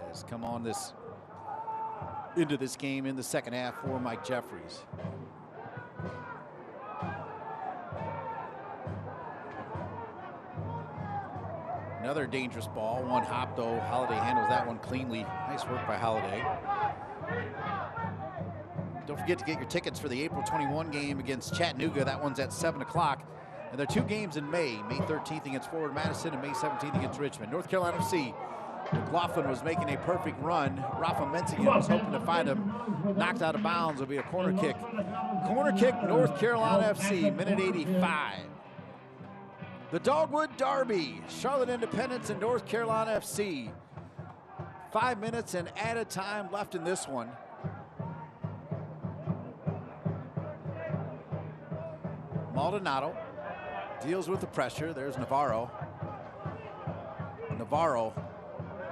has come on into this game in the second half for Mike Jeffries. Another dangerous ball, one hop though. Holiday handles that one cleanly. Nice work by Holiday. Don't forget to get your tickets for the April 21 game against Chattanooga. That one's at 7 o'clock. And there are 2 games in May. May 13th against Forward Madison and May 17th against Richmond. North Carolina FC. McLaughlin was making a perfect run. Rafa Menzigen was hoping to find him. Knocked out of bounds. It'll be a corner kick. Corner kick, North Carolina FC, minute 85. The Dogwood Derby, Charlotte Independents and North Carolina FC. 5 minutes and added time left in this one. Maldonado deals with the pressure. There's Navarro. Navarro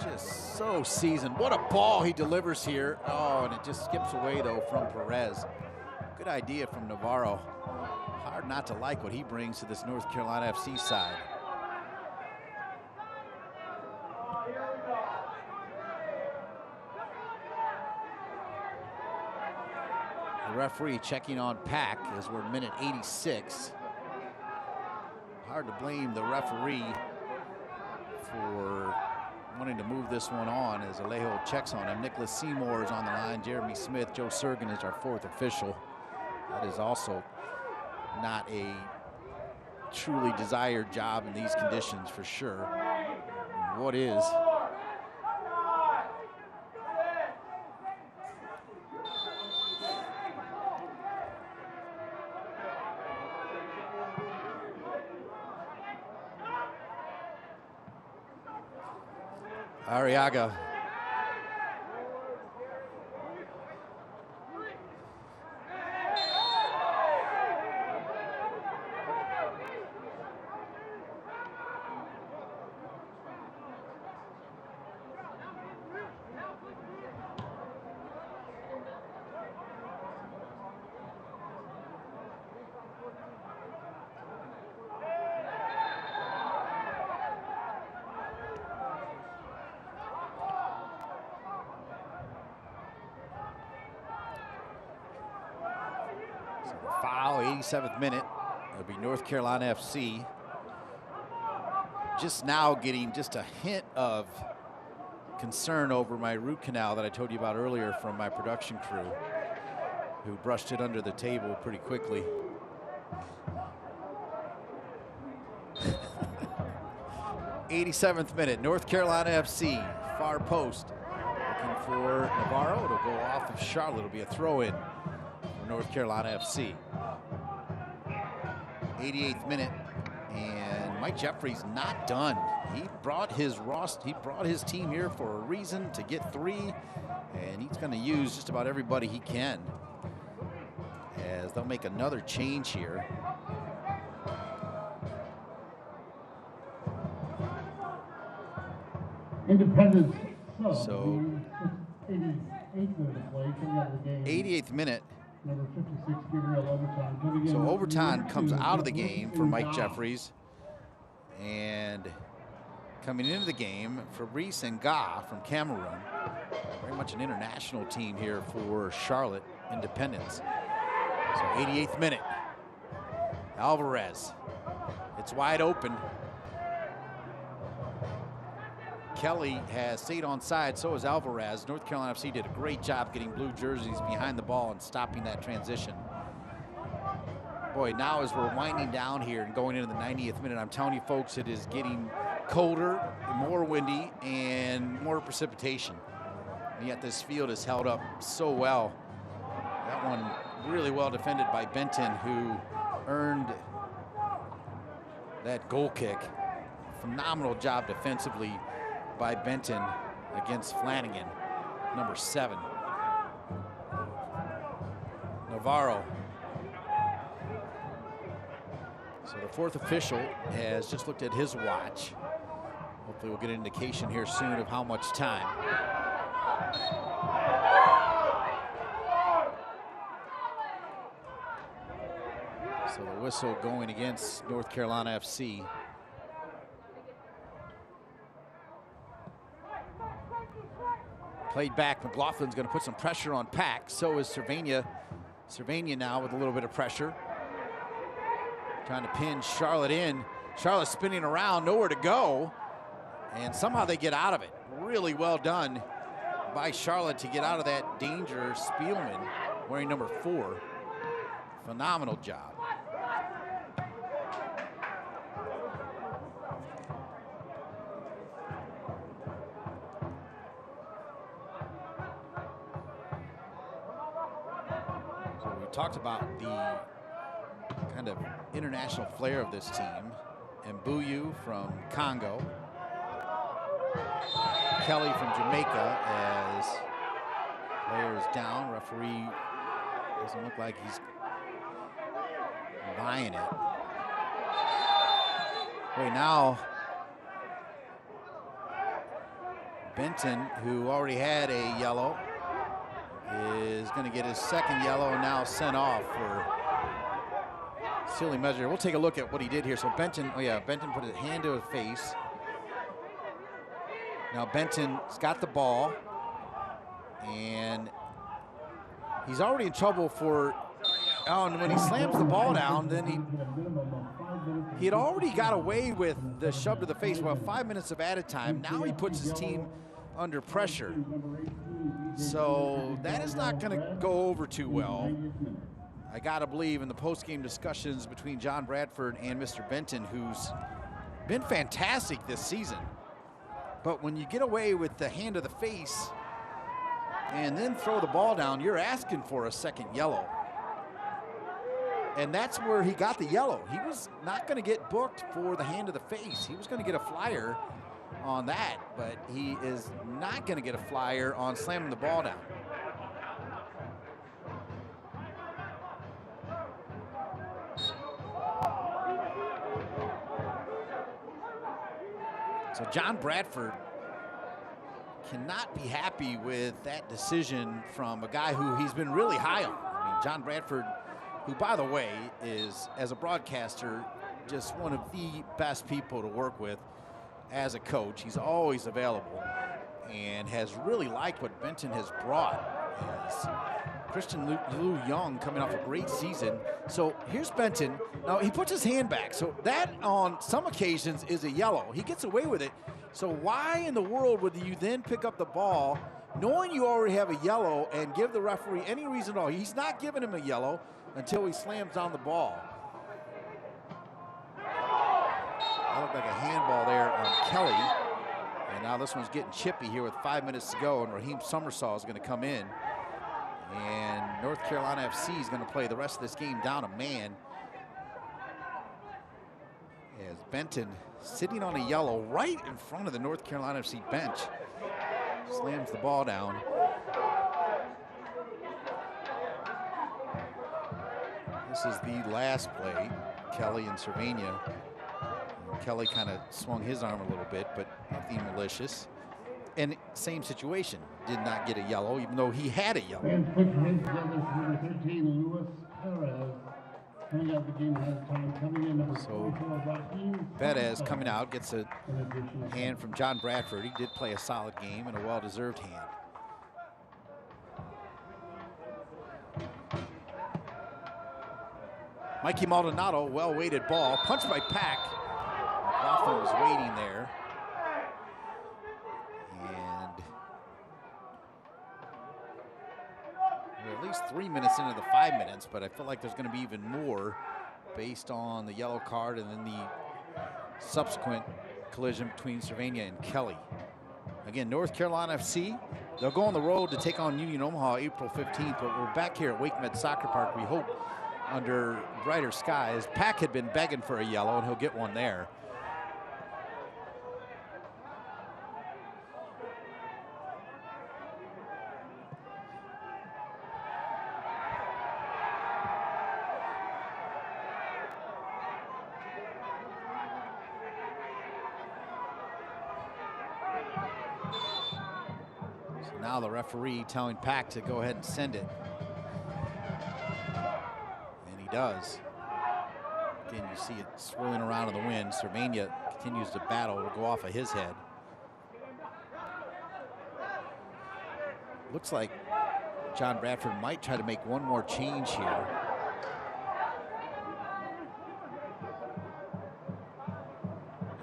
just so seasoned. What a ball he delivers here. Oh, and it just skips away though from Perez. Good idea from Navarro. Hard not to like what he brings to this North Carolina FC side. The referee checking on Pack as we're minute 86. Hard to blame the referee for wanting to move this one on as Alejo checks on him. Nicholas Seymour is on the line. Jeremy Smith, Joe Sergen is our 4th official. That is also not a truly desired job in these conditions for sure. What is? Arriaga. Foul, 87th minute. It'll be North Carolina FC. Just now getting just a hint of concern over my root canal that I told you about earlier from my production crew, who brushed it under the table pretty quickly. '87th minute, North Carolina FC, far post. Looking for Navarro, it'll go off of Charlotte. It'll be a throw-in for North Carolina FC. 88th minute, and Mike Jeffries not done. He brought his team here for a reason, to get 3, and he's going to use just about everybody he can, as they'll make another change here. Independence. So 88th minute. Number 56, Gabriel Overton. So Overton comes out of the game for Mike Jeffries. And coming into the game, Fabrice Nga from Cameroon. Very much an international team here for Charlotte Independence. So 88th minute. Alvarez. It's wide open. Kelly has stayed on side, so has Alvarez. North Carolina FC did a great job getting blue jerseys behind the ball and stopping that transition. Boy, now as we're winding down here and going into the 90th minute, I'm telling you folks, it is getting colder, more windy, and more precipitation. And yet this field is held up so well. That one really well defended by Benton, who earned that goal kick. Phenomenal job defensively by Benton against Flanagan, number 7. Navarro. So the 4th official has just looked at his watch. Hopefully we'll get an indication here soon of how much time. So the whistle going against North Carolina FC. Played back, McLaughlin's going to put some pressure on Pack. So is Cervania. Cervania now with a little bit of pressure. Trying to pin Charlotte in. Charlotte spinning around, nowhere to go. And somehow they get out of it. Really well done by Charlotte to get out of that danger. Spielman wearing number 4. Phenomenal job. Talked about the kind of international flair of this team. Mbuyu from Congo. Kelly from Jamaica as players down. Referee doesn't look like he's buying it. Wait, now Benton, who already had a yellow, is going to get his 2nd yellow and now sent off for silly measure. We'll take a look at what he did here. So Benton, Benton put his hand to his face. Now Benton's got the ball, and he's already in trouble for, and when he slams the ball down, then he had already got away with the shove to the face. Well, 5 minutes of added time. Now he puts his team under pressure. So that is not going to go over too well. I got to believe in the post-game discussions between John Bradford and Mr. Benton, who's been fantastic this season. But when you get away with the hand of the face and then throw the ball down, you're asking for a 2nd yellow. And that's where he got the yellow. He was not going to get booked for the hand of the face. He was going to get a flyer on that, but he is not going to get a flyer on slamming the ball down. So John Bradford cannot be happy with that decision from a guy who he's been really high on. I mean, John Bradford, who, by the way, is, as a broadcaster, just one of the best people to work with. As a coach, he's always available and has really liked what Benton has brought. As Christian Lou Young coming off a great season. So here's Benton. Now he puts his hand back. So that on some occasions is a yellow. He gets away with it. So why in the world would you then pick up the ball knowing you already have a yellow and give the referee any reason at all? He's not giving him a yellow until he slams down the ball. That looked like a handball there on Kelly. And now this one's getting chippy here with 5 minutes to go, and Raheem Summersaw is going to come in. And North Carolina FC is going to play the rest of this game down a man. As Benton, sitting on a yellow right in front of the North Carolina FC bench, slams the ball down. This is the last play, Kelly and Cervania. Kelly kind of swung his arm a little bit, but nothing malicious. And same situation, did not get a yellow, even though he had a yellow. And quick hands together for number 13, Luis Perez. Coming out the game ahead of time, coming in number 44, Raheem. Perez coming out, gets a hand from John Bradford. He did play a solid game and a well-deserved hand. Mikey Maldonado, well-weighted ball, punched by Pack. McLaughlin was waiting there. And we're at least 3 minutes into the 5 minutes, but I feel like there's going to be even more based on the yellow card and then the subsequent collision between Cervania and Kelly. Again, North Carolina FC, they'll go on the road to take on Union Omaha April 15th, but we're back here at Wake Med Soccer Park, we hope, under brighter skies. Pack had been begging for a yellow, and he'll get one there. So now the referee telling Pack to go ahead and send it. Does. Again, you see it swirling around in the wind. Cervania continues to battle to go off of his head. Looks like John Bradford might try to make one more change here.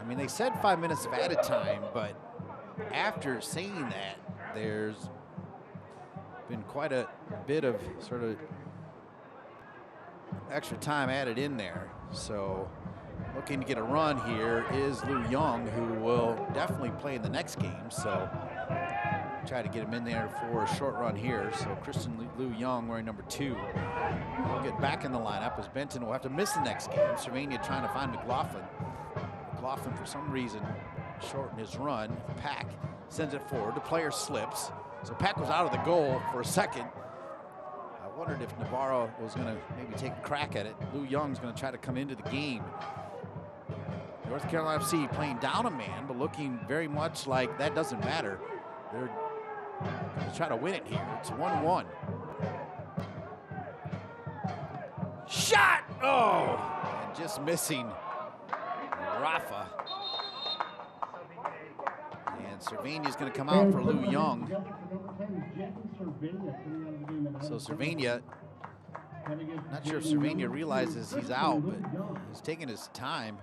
I mean, they said 5 minutes of added time, but after saying that, there's been quite a bit of sort of extra time added in there. So looking to get a run here is Lou Young, who will definitely play in the next game. So try to get him in there for a short run here. So Christian Lou Young wearing number 2. He'll get back in the lineup as Benton will have to miss the next game. Cervania trying to find McLaughlin. McLaughlin, for some reason, shortened his run. Pack sends it forward. The player slips. So Pack was out of the goal for a second. I wondered if Navarro was going to maybe take a crack at it. Lou Young's going to try to come into the game. North Carolina FC playing down a man, but looking very much like that doesn't matter. They're going to try to win it here. It's 1-1. Shot! Oh! And just missing Rafa. And Cervania's going to come out for Lou Young. So Cervania, not sure if Cervania realizes he's out, but he's taking his time.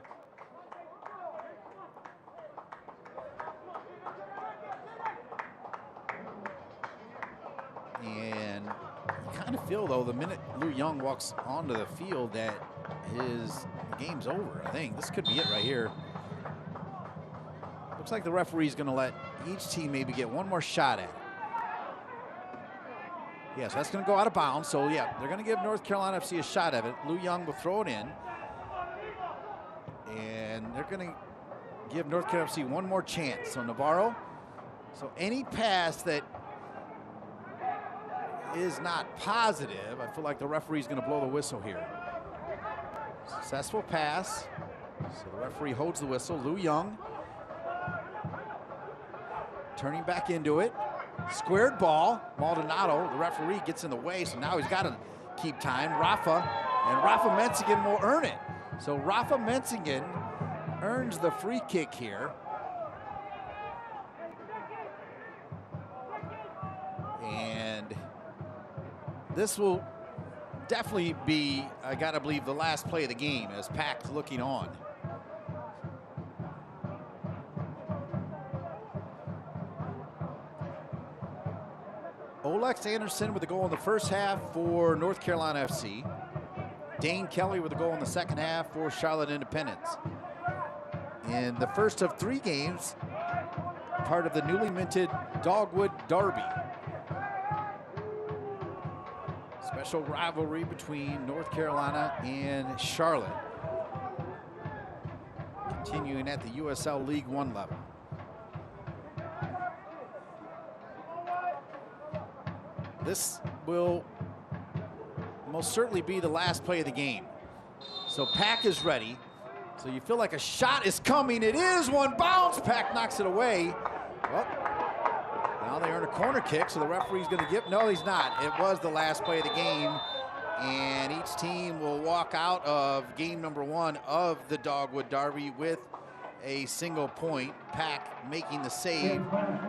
And you kind of feel, though, the minute Lou Young walks onto the field that his game's over, I think. This could be it right here. Looks like the referee's going to let each team maybe get one more shot at it. Yes, that's going to go out of bounds. So, yeah, they're going to give North Carolina FC a shot at it. Lou Young will throw it in. And they're going to give North Carolina FC one more chance. So, Navarro. So, any pass that is not positive, I feel like the referee's going to blow the whistle here. Successful pass. So, the referee holds the whistle. Lou Young turning back into it. Squared ball. Maldonado, the referee, gets in the way, so now he's got to keep time. Rafa, and Rafa Menzingen will earn it. So Rafa Menzingen earns the free kick here. And This will definitely be, I gotta believe, the last play of the game as Pack's looking on. Olex Anderson with a goal in the first half for North Carolina FC. Dane Kelly with a goal in the second half for Charlotte Independence. In the first of 3 games, part of the newly minted Dogwood Derby. Special rivalry between North Carolina and Charlotte. Continuing at the USL League One level. This will most certainly be the last play of the game. So Pack is ready. So you feel like a shot is coming. It is, one bounce. Pack knocks it away. Well, now they earn a corner kick, so the referee's going to give. No, he's not. It was the last play of the game. And each team will walk out of game number 1 of the Dogwood Derby with a single point. Pack making the save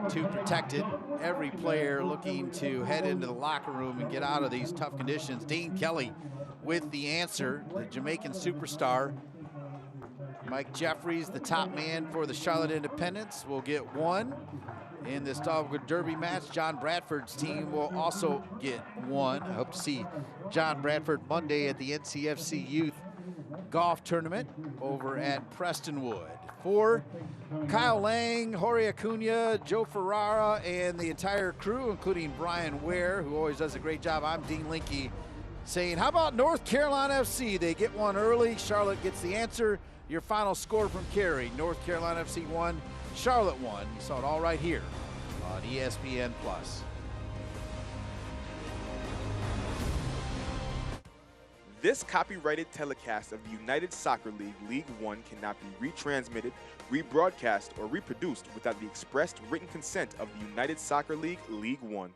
to protect it. Every player looking to head into the locker room and get out of these tough conditions. Dane Kelly with the answer, the Jamaican superstar. Mike Jeffries, the top man for the Charlotte Independents, will get 1 in this Dogwood Derby match. John Bradford's team will also get 1. I hope to see John Bradford Monday at the NCFC Youth Golf Tournament over at Prestonwood. For Kyle Lang, Jorge Acuna, Joe Ferrara, and the entire crew, including Brian Ware, who always does a great job, I'm Dean Linke, saying, how about North Carolina FC? They get 1 early. Charlotte gets the answer. Your final score from Cary: North Carolina FC 1, Charlotte 1. You saw it all right here on ESPN+. This copyrighted telecast of the United Soccer League League One cannot be retransmitted, rebroadcast, or reproduced without the expressed written consent of the United Soccer League League One.